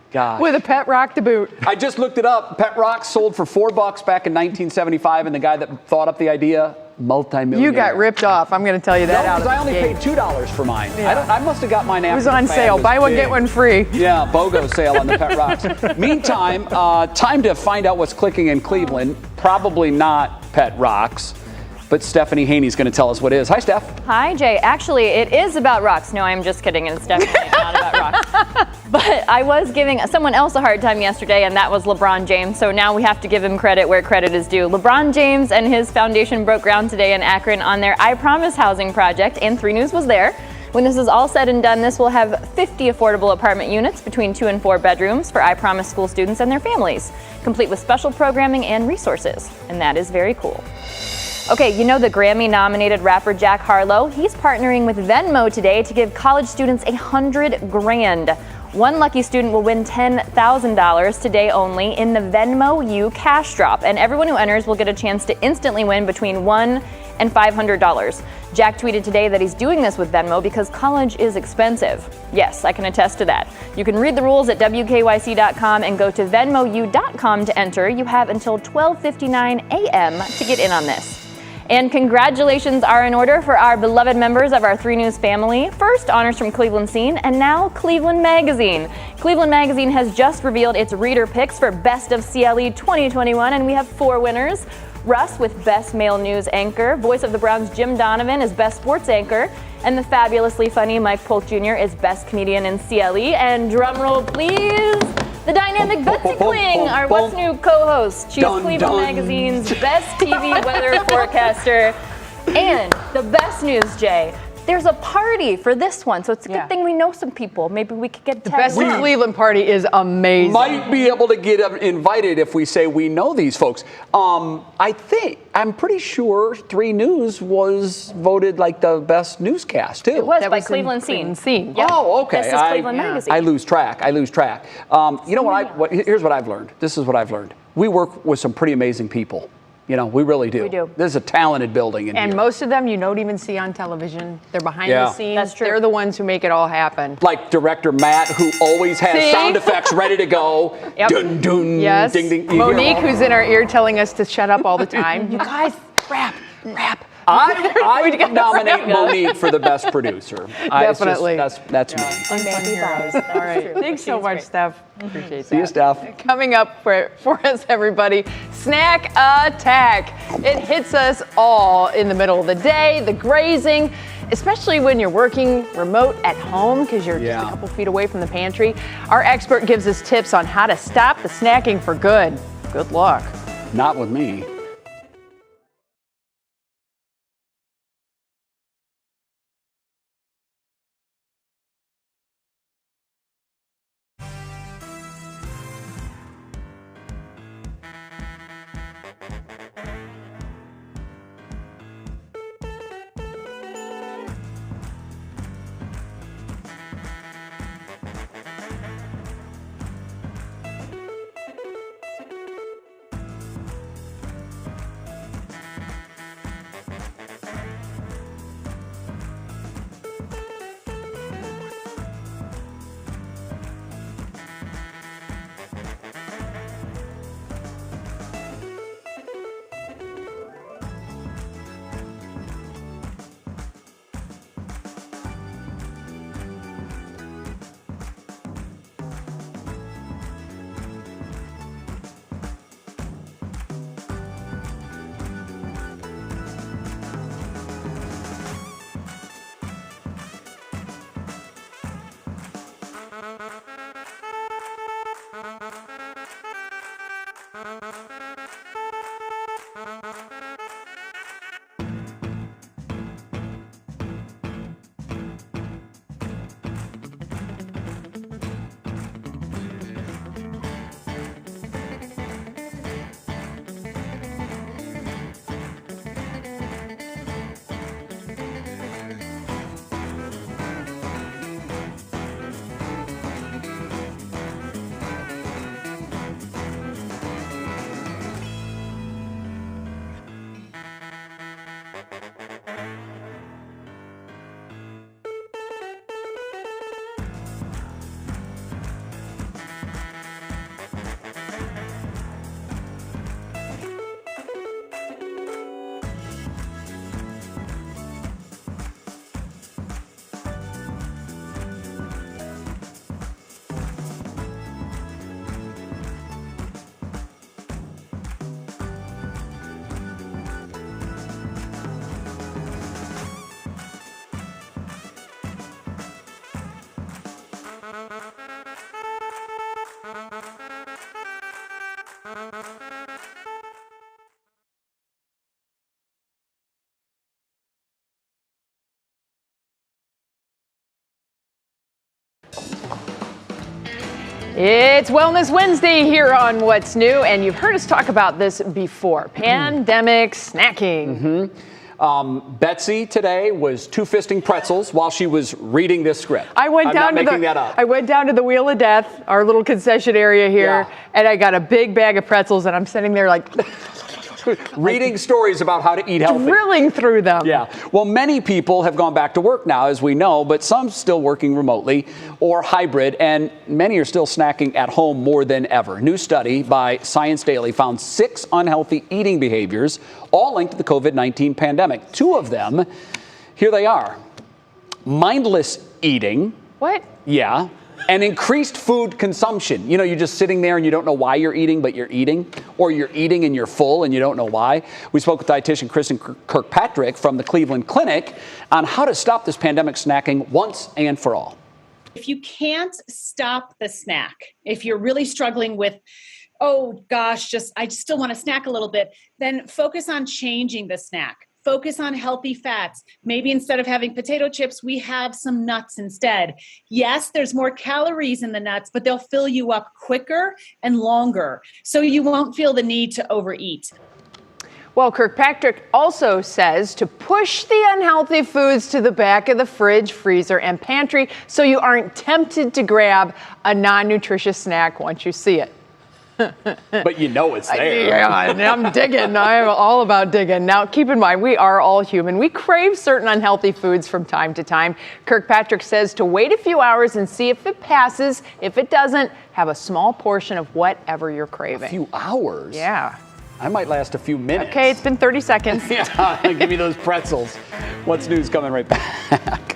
Gosh. With a pet rock to boot. I just looked it up. Pet rocks sold for $4 back in 1975, and the guy that thought up the idea, multi-millionaire. You got ripped off. I'm going to tell you that out of the I only paid $2 for mine. Yeah. I must have got mine after. It was on sale. Buy one, get one free. Yeah, BOGO sale on the pet rocks. Meantime, time to find out what's clicking in Cleveland. Probably not pet rocks, but Stephanie Haney's going to tell us what is. Hi, Steph. Hi, Jay. Actually, it is about rocks. No, I'm just kidding. It's definitely not about rocks. But I was giving someone else a hard time yesterday, and that was LeBron James. So now we have to give him credit where credit is due. LeBron James and his foundation broke ground today in Akron on their I Promise housing project, and 3 News was there. When this is all said and done, this will have 50 affordable apartment units between 2 and 4 bedrooms for I Promise school students and their families, complete with special programming and resources. And that is very cool. Okay, you know the Grammy-nominated rapper Jack Harlow? He's partnering with Venmo today to give college students $100,000. One lucky student will win $10,000 today only in the Venmo U Cash Drop, and everyone who enters will get a chance to instantly win between $1 and $500. Jack tweeted today that he's doing this with Venmo because college is expensive. Yes, I can attest to that. You can read the rules at WKYC.com and go to VenmoU.com to enter. You have until 12:59 a.m. to get in on this. And congratulations are in order for our beloved members of our 3 News family. First, honors from Cleveland Scene, and now Cleveland Magazine. Cleveland Magazine has just revealed its reader picks for Best of CLE 2021, and we have 4 winners. Russ with Best Male News Anchor, Voice of the Browns Jim Donovan is Best Sports Anchor, and the fabulously funny Mike Polk Jr. is Best Comedian in CLE. And drumroll please, the dynamic Betsy Kling, our What's New co-host. She's Cleveland Magazine's Best TV weather forecaster. And the best news, Jay, there's a party for this one, so it's a good thing we know some people. Maybe we could get the Best in Cleveland party is amazing. Might be able to get invited if we say we know these folks. I'm pretty sure 3 News was voted like the best newscast too. It was by Cleveland Scene. Yep. Oh, okay. This is Cleveland Magazine. I lose track. You know what? Here's what I've learned. This is what I've learned. We work with some pretty amazing people. You know, we really do. We do. This is a talented building in here. And most of them you don't even see on television. They're behind the scenes. That's true. They're the ones who make it all happen. Like director Matt, who always has sound effects ready to go. Yep. Dun, dun, yes. ding, ding. You Monique, hear 'em all? who's in our ear telling us to shut up all the time. You guys, rap. I nominate Monique for the best producer. Definitely. That's me. All right. Thanks so much, Steph. Appreciate that. See you, Steph. Coming up for us, everybody, snack attack. It hits us all in the middle of the day, the grazing, especially when you're working remote at home because you're just a couple feet away from the pantry. Our expert gives us tips on how to stop the snacking for good. Good luck. Not with me. It's Wellness Wednesday here on What's New, and you've heard us talk about this before. Pandemic snacking. Betsy today was two-fisting pretzels while she was reading this script. I went down to the Wheel of Death, our little concession area here, and I got a big bag of pretzels, and I'm sitting there like reading stories about how to eat healthy. Drilling through them. Yeah. Well, many people have gone back to work now, as we know, but some still working remotely or hybrid, and many are still snacking at home more than ever. New study by Science Daily found 6 unhealthy eating behaviors, all linked to the COVID-19 pandemic. 2 of them, here they are. Mindless eating. What? Yeah. And increased food consumption. You know, you're just sitting there and you don't know why you're eating, but you're eating. Or you're eating and you're full and you don't know why. We spoke with dietitian Kristen Kirkpatrick from the Cleveland Clinic on how to stop this pandemic snacking once and for all. If you can't stop the snack, if you're really struggling with, oh gosh, I still want to snack a little bit, then focus on changing the snack. focus on healthy fats. Maybe instead of having potato chips, we have some nuts instead. Yes, there's more calories in the nuts, but they'll fill you up quicker and longer, so you won't feel the need to overeat. Well, Kirkpatrick also says to push the unhealthy foods to the back of the fridge, freezer, and pantry so you aren't tempted to grab a non-nutritious snack once you see it. But you know it's there. Yeah, and I'm digging. I'm all about digging. Now, keep in mind, we are all human. We crave certain unhealthy foods from time to time. Kirkpatrick says to wait a few hours and see if it passes. If it doesn't, have a small portion of whatever you're craving. A few hours? Yeah. I might last a few minutes. Okay, it's been 30 seconds. Yeah, give me those pretzels. What's news coming right back.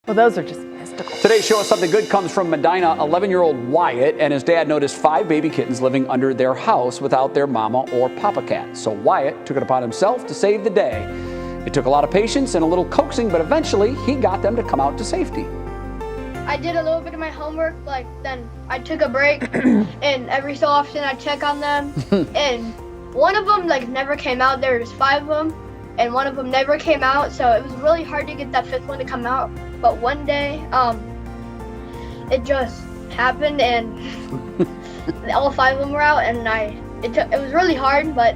Well, those are just mystical. Today's Show Us Something Good comes from Medina. 11-year-old Wyatt and his dad noticed 5 baby kittens living under their house without their mama or papa cat. So Wyatt took it upon himself to save the day. It took a lot of patience and a little coaxing, but eventually he got them to come out to safety. I did a little bit of my homework, then I took a break, and every so often I check on them, and one of them never came out. There was 5 of them, and one of them never came out, so it was really hard to get that 5th one to come out. But one day, it just happened, and all 5 of them were out, and it was really hard, but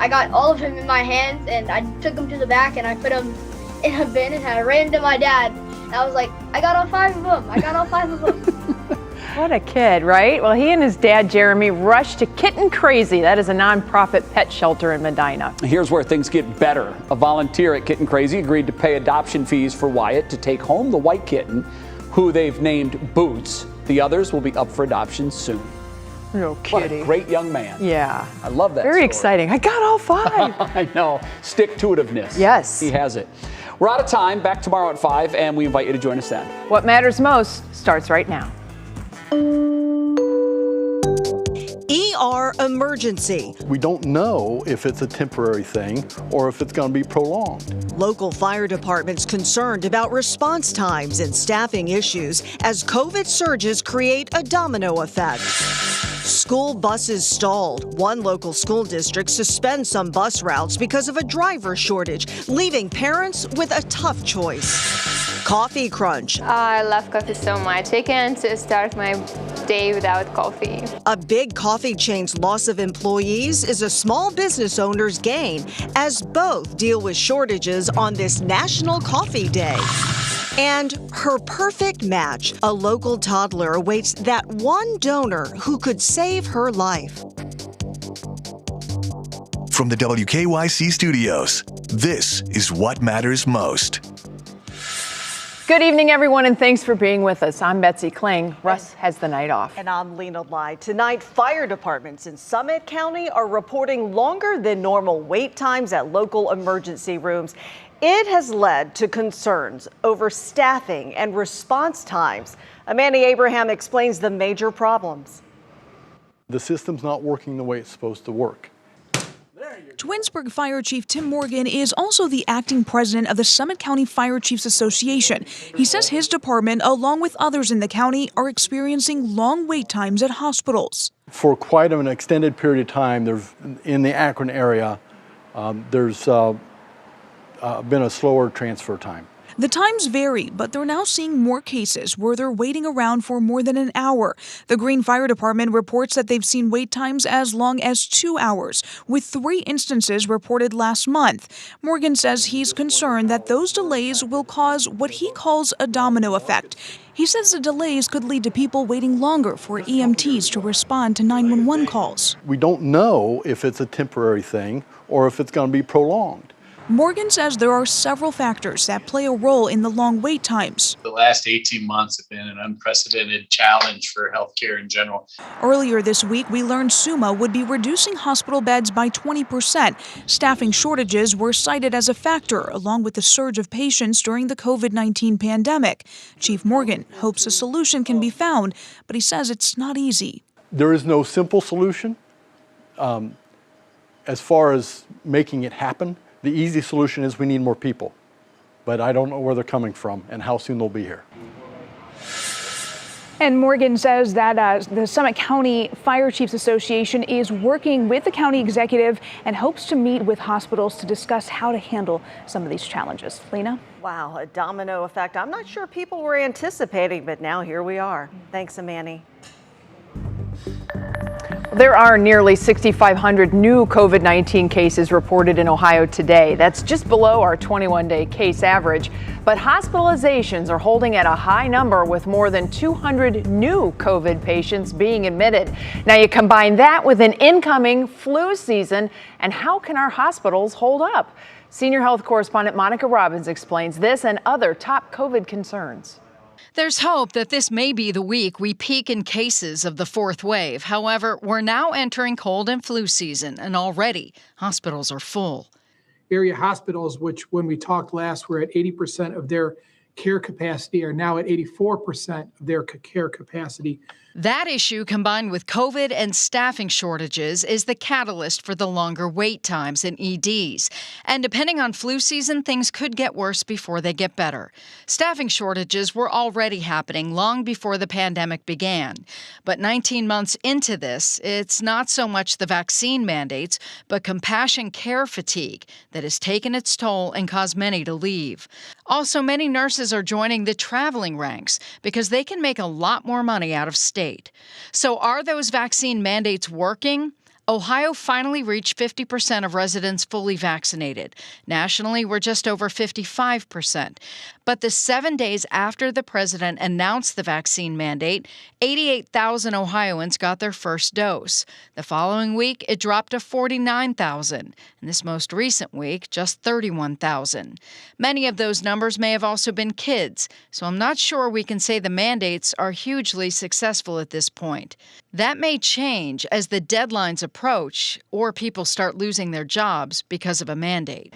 I got all of them in my hands, and I took them to the back, and I put them in a bin, and I ran to my dad, and I was like, I got all 5 of them. I got all 5 of them. What a kid, right? Well, he and his dad, Jeremy, rushed to Kitten Crazy. That is a nonprofit pet shelter in Medina. Here's where things get better. A volunteer at Kitten Crazy agreed to pay adoption fees for Wyatt to take home the white kitten, who they've named Boots. The others will be up for adoption soon. No kitty. What a great young man. Yeah. I love that Very story. exciting. I got all 5. I know. Stick-to-itiveness. Yes. He has it. We're out of time. Back tomorrow at 5, and we invite you to join us then. What matters most starts right now. ER emergency. We don't know if it's a temporary thing or if it's going to be prolonged. Local fire departments concerned about response times and staffing issues as COVID surges create a domino effect. School buses stalled. One local school district suspends some bus routes because of a driver shortage, leaving parents with a tough choice. Coffee crunch. I love coffee so much. I can't start my day without coffee. A big coffee chain's loss of employees is a small business owner's gain, as both deal with shortages on this National Coffee Day. And her perfect match, a local toddler awaits that one donor who could save her life. From the WKYC studios, this is What Matters Most. Good evening, everyone, and thanks for being with us. I'm Betsy Kling. Russ has the night off. And I'm Lena Lai. Tonight, fire departments in Summit County are reporting longer than normal wait times at local emergency rooms. It has led to concerns over staffing and response times. Amanda Abraham explains the major problems. The system's not working the way it's supposed to work. Twinsburg Fire Chief Tim Morgan is also the acting president of the Summit County Fire Chiefs Association. He says his department, along with others in the county, are experiencing long wait times at hospitals. For quite an extended period of time, in the Akron area, there's been a slower transfer time. The times vary, but they're now seeing more cases where they're waiting around for more than an hour. The Green Fire Department reports that they've seen wait times as long as 2 hours, with 3 instances reported last month. Morgan says he's concerned that those delays will cause what he calls a domino effect. He says the delays could lead to people waiting longer for EMTs to respond to 911 calls. We don't know if it's a temporary thing or if it's going to be prolonged. Morgan says there are several factors that play a role in the long wait times. The last 18 months have been an unprecedented challenge for healthcare in general. Earlier this week, we learned SUMA would be reducing hospital beds by 20%. Staffing shortages were cited as a factor, along with the surge of patients during the COVID-19 pandemic. Chief Morgan hopes a solution can be found, but he says it's not easy. There is no simple solution. As far as making it happen, the easy solution is we need more people, but I don't know where they're coming from and how soon they'll be here. And Morgan says that the Summit County Fire Chiefs Association is working with the county executive and hopes to meet with hospitals to discuss how to handle some of these challenges. Lena? Wow, a domino effect. I'm not sure people were anticipating, but now here we are. Thanks, Amani. There are nearly 6,500 new COVID-19 cases reported in Ohio today. That's just below our 21-day case average. But hospitalizations are holding at a high number, with more than 200 new COVID patients being admitted. Now you combine that with an incoming flu season, and how can our hospitals hold up? Senior health correspondent Monica Robbins explains this and other top COVID concerns. There's hope that this may be the week we peak in cases of the fourth wave. However, we're now entering cold and flu season, and already hospitals are full. Area hospitals, which when we talked last were at 80% of their care capacity, are now at 84% of their care capacity. That issue, combined with COVID and staffing shortages, is the catalyst for the longer wait times in EDs. And depending on flu season, things could get worse before they get better. Staffing shortages were already happening long before the pandemic began. But 19 months into this, it's not so much the vaccine mandates, but compassion care fatigue that has taken its toll and caused many to leave. Also, many nurses are joining the traveling ranks because they can make a lot more money out of state. So are those vaccine mandates working? Ohio finally reached 50% of residents fully vaccinated. Nationally, we're just over 55%. But the 7 days after the president announced the vaccine mandate, 88,000 Ohioans got their first dose. The following week, it dropped to 49,000. And this most recent week, just 31,000. Many of those numbers may have also been kids, so I'm not sure we can say the mandates are hugely successful at this point. That may change as the deadlines approach or people start losing their jobs because of a mandate.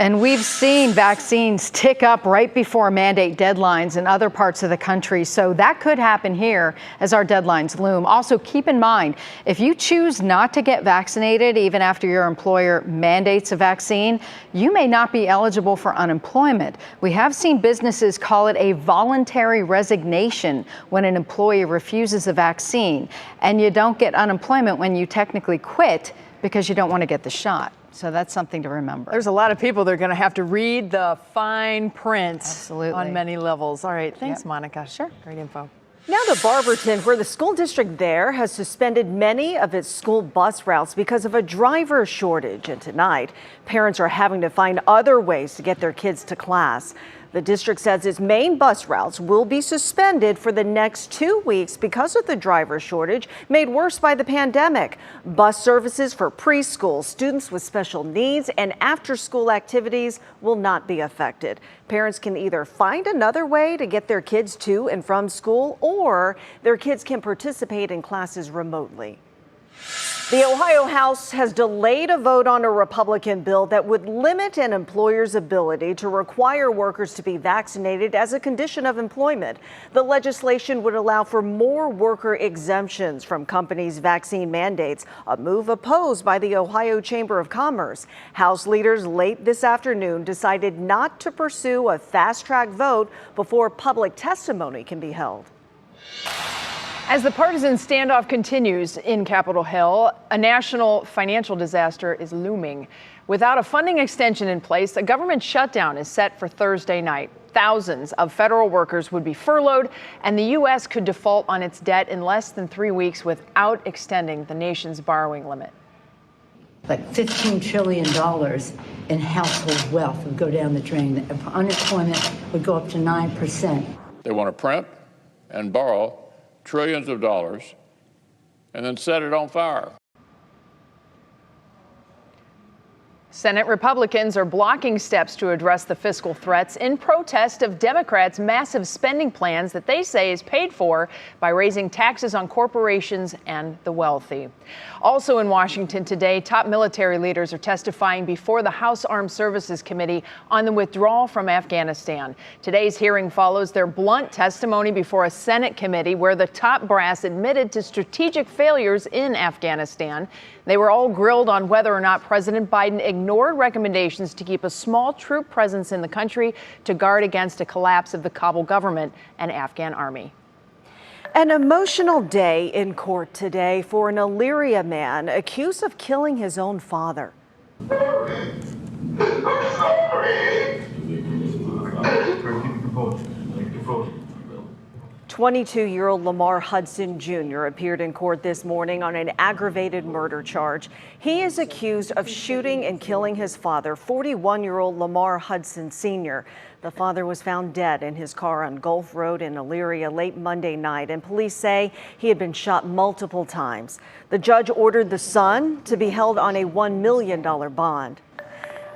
And we've seen vaccines tick up right before mandate deadlines in other parts of the country. So that could happen here as our deadlines loom. Also, keep in mind, if you choose not to get vaccinated, even after your employer mandates a vaccine, you may not be eligible for unemployment. We have seen businesses call it a voluntary resignation when an employee refuses a vaccine. And you don't get unemployment when you technically quit because you don't want to get the shot. So that's something to remember. There's a lot of people that are going to have to read the fine print. Absolutely. On many levels. All right. Thanks, Yep. Monica. Sure. Great info. Now to Barberton, where the school district there has suspended many of its school bus routes because of a driver shortage. And tonight, parents are having to find other ways to get their kids to class. The district says its main bus routes will be suspended for the next 2 weeks because of the driver shortage made worse by the pandemic. Bus services for preschool, students with special needs, and after-school activities will not be affected. Parents can either find another way to get their kids to and from school, or their kids can participate in classes remotely. The Ohio House has delayed a vote on a Republican bill that would limit an employer's ability to require workers to be vaccinated as a condition of employment. The legislation would allow for more worker exemptions from companies' vaccine mandates, a move opposed by the Ohio Chamber of Commerce. House leaders late this afternoon decided not to pursue a fast-track vote before public testimony can be held. As the partisan standoff continues in Capitol Hill, a national financial disaster is looming. Without a funding extension in place, a government shutdown is set for Thursday night. Thousands of federal workers would be furloughed, and the U.S. could default on its debt in less than 3 weeks without extending the nation's borrowing limit. Like $15 trillion in household wealth would go down the drain. Unemployment would go up to 9%. They want to print and borrow trillions of dollars and then set it on fire. Senate Republicans are blocking steps to address the fiscal threats in protest of Democrats' massive spending plans that they say is paid for by raising taxes on corporations and the wealthy. Also in Washington today, top military leaders are testifying before the House Armed Services Committee on the withdrawal from Afghanistan. Today's hearing follows their blunt testimony before a Senate committee where the top brass admitted to strategic failures in Afghanistan. They were all grilled on whether or not President Biden ignored recommendations to keep a small troop presence in the country to guard against a collapse of the Kabul government and Afghan army. An emotional day in court today for an Elyria man accused of killing his own father. 22-year-old Lamar Hudson Jr. appeared in court this morning on an aggravated murder charge. He is accused of shooting and killing his father, 41-year-old Lamar Hudson Sr. The father was found dead in his car on Gulf Road in Elyria late Monday night, and police say he had been shot multiple times. The judge ordered the son to be held on a $1 million bond.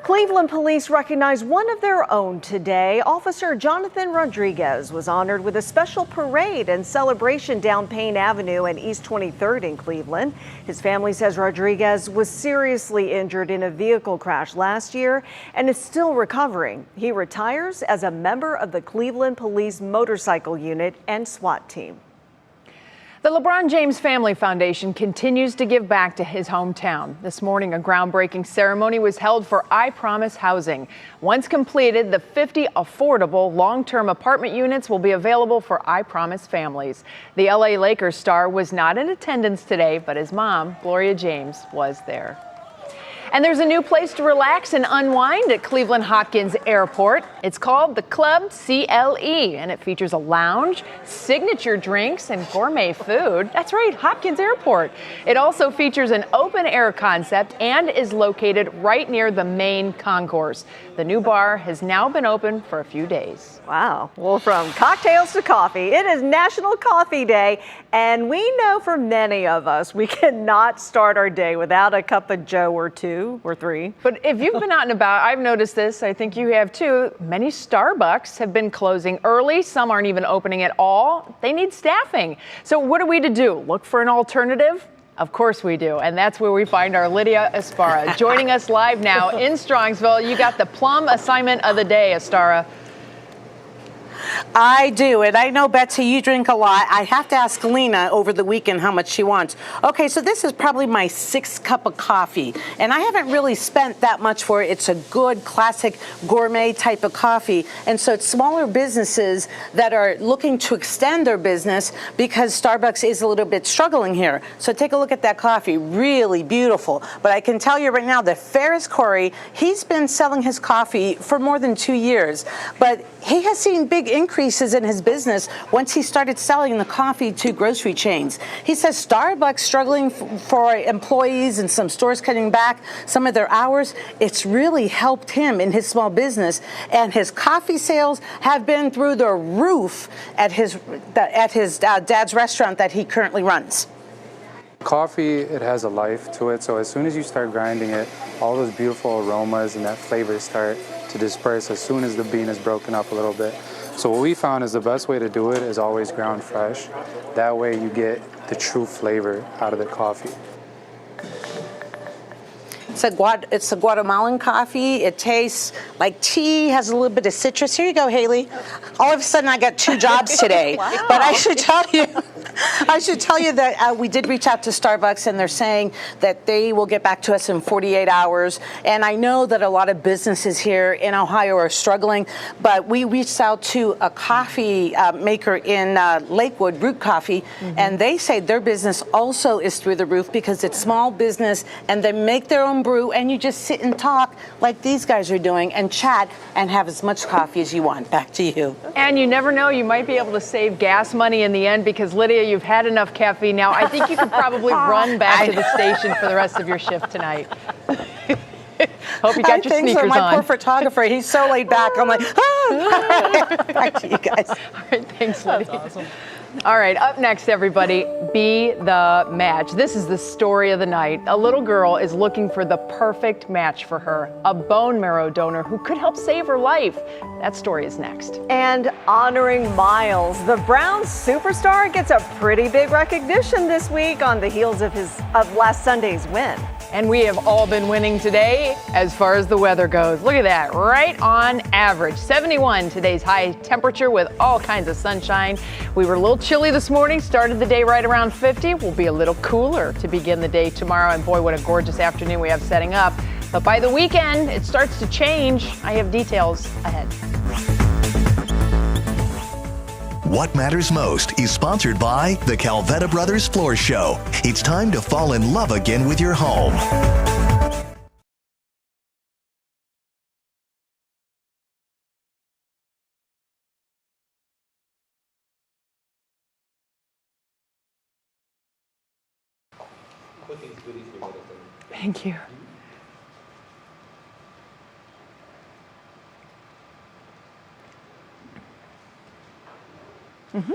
Cleveland police recognized one of their own today. Officer Jonathan Rodriguez was honored with a special parade and celebration down Payne Avenue and East 23rd in Cleveland. His family says Rodriguez was seriously injured in a vehicle crash last year and is still recovering. He retires as a member of the Cleveland Police Motorcycle Unit and SWAT team. The LeBron James Family Foundation continues to give back to his hometown. This morning, a groundbreaking ceremony was held for I Promise Housing. Once completed, the 50 affordable long-term apartment units will be available for I Promise families. The LA Lakers star was not in attendance today, but his mom, Gloria James, was there. And there's a new place to relax and unwind at Cleveland Hopkins Airport. It's called the Club CLE, and it features a lounge, signature drinks, and gourmet food. That's right, Hopkins Airport. It also features an open-air concept and is located right near the main concourse. The new bar has now been open for a few days. Wow. Well, from cocktails to coffee, it is National Coffee Day, and we know for many of us, we cannot start our day without a cup of Joe or two or three. But if you've been out and about, I've noticed this, I think you have too, many Starbucks have been closing early. Some aren't even opening at all. They need staffing. So what are we to do? Look for an alternative? Of course we do, and that's where we find our Lydia Esparra. Joining us live now in Strongsville, you got the plum assignment of the day, Esparra. I do, and I know, Betsy, you drink a lot. I have to ask Lena over the weekend how much she wants. Okay, so this is probably my 6th cup of coffee, and I haven't really spent that much for it. It's a good, classic, gourmet type of coffee, and so it's smaller businesses that are looking to extend their business because Starbucks is a little bit struggling here. So take a look at that coffee, really beautiful. But I can tell you right now that Ferris Corey, he's been selling his coffee for more than 2 years, but he has seen big increases in his business once he started selling the coffee to grocery chains. He says Starbucks struggling for employees and some stores cutting back some of their hours. It's really helped him in his small business, and his coffee sales have been through the roof at his dad's restaurant that he currently runs. Coffee, it has a life to it, so as soon as you start grinding it, all those beautiful aromas and that flavor start to disperse as soon as the bean is broken up a little bit. So what we found is the best way to do it is always ground fresh. That way you get the true flavor out of the coffee. It's a Guatemalan coffee. It tastes like tea, has a little bit of citrus. Here you go, Haley. All of a sudden, I got 2 jobs today. Wow. But I should tell you that we did reach out to Starbucks, and they're saying that they will get back to us in 48 hours. And I know that a lot of businesses here in Ohio are struggling, but we reached out to a coffee maker in Lakewood, Root Coffee, and they say their business also is through the roof because it's small business, and they make their own brew, and you just sit and talk like these guys are doing and chat and have as much coffee as you want. Back to you. And you never know, you might be able to save gas money in the end because, Lydia, you've had enough caffeine now. I think you could probably run back to the station for the rest of your shift tonight. Hope you got your sneakers on. My poor photographer, he's so laid back. I'm like, back to you guys. All right, thanks, Lydia. Awesome. All right, up next, everybody, Be the Match. This is the story of the night. A little girl is looking for the perfect match for her, a bone marrow donor who could help save her life. That story is next. And honoring Miles, the Browns superstar, gets a pretty big recognition this week on the heels of last Sunday's win. And we have all been winning today as far as the weather goes. Look at that, right on average. 71 today's high temperature with all kinds of sunshine. We were a little chilly this morning, started the day right around 50. We'll be a little cooler to begin the day tomorrow. And boy, what a gorgeous afternoon we have setting up. But by the weekend, it starts to change. I have details ahead. What Matters Most is sponsored by the Calvetta Brothers Floor Show. It's time to fall in love again with your home. Thank you. Mm-hmm.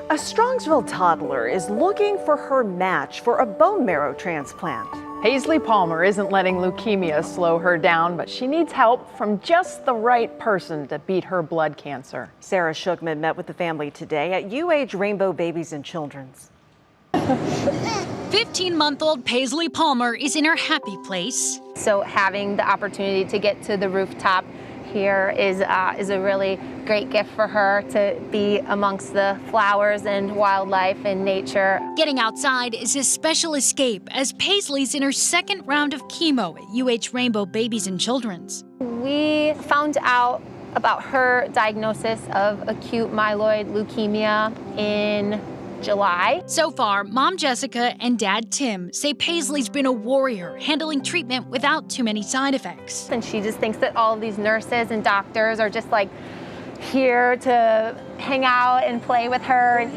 A Strongsville toddler is looking for her match for a bone marrow transplant. Paisley Palmer isn't letting leukemia slow her down, but she needs help from just the right person to beat her blood cancer. Sarah Shugman met with the family today at UH Rainbow Babies and Children's. 15-month-old Paisley Palmer is in her happy place. So having the opportunity to get to the rooftop here is a really great gift for her, to be amongst the flowers and wildlife and nature. Getting outside is a special escape as Paisley's in her second round of chemo at UH Rainbow Babies and Children's. We found out about her diagnosis of acute myeloid leukemia in July. So far, Mom Jessica and Dad Tim say Paisley's been a warrior, handling treatment without too many side effects. And she just thinks that all of these nurses and doctors are just like here to hang out and play with her.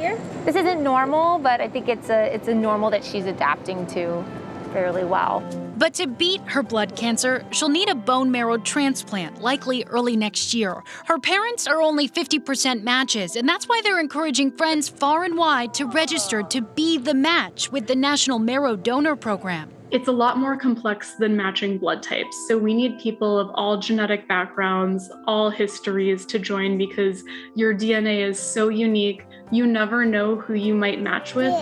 This isn't normal, but I think it's a normal that she's adapting to fairly well. But to beat her blood cancer, she'll need a bone marrow transplant, likely early next year. Her parents are only 50% matches, and that's why they're encouraging friends far and wide to register to be the match with the National Marrow Donor Program. It's a lot more complex than matching blood types. So we need people of all genetic backgrounds, all histories to join, because your DNA is so unique. You never know who you might match with.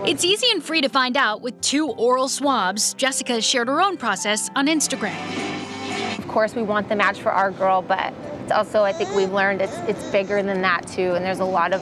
It's easy and free to find out with 2 oral swabs. Jessica shared her own process on Instagram. Of course, we want the match for our girl, but it's also, I think we've learned it's bigger than that too, and there's a lot of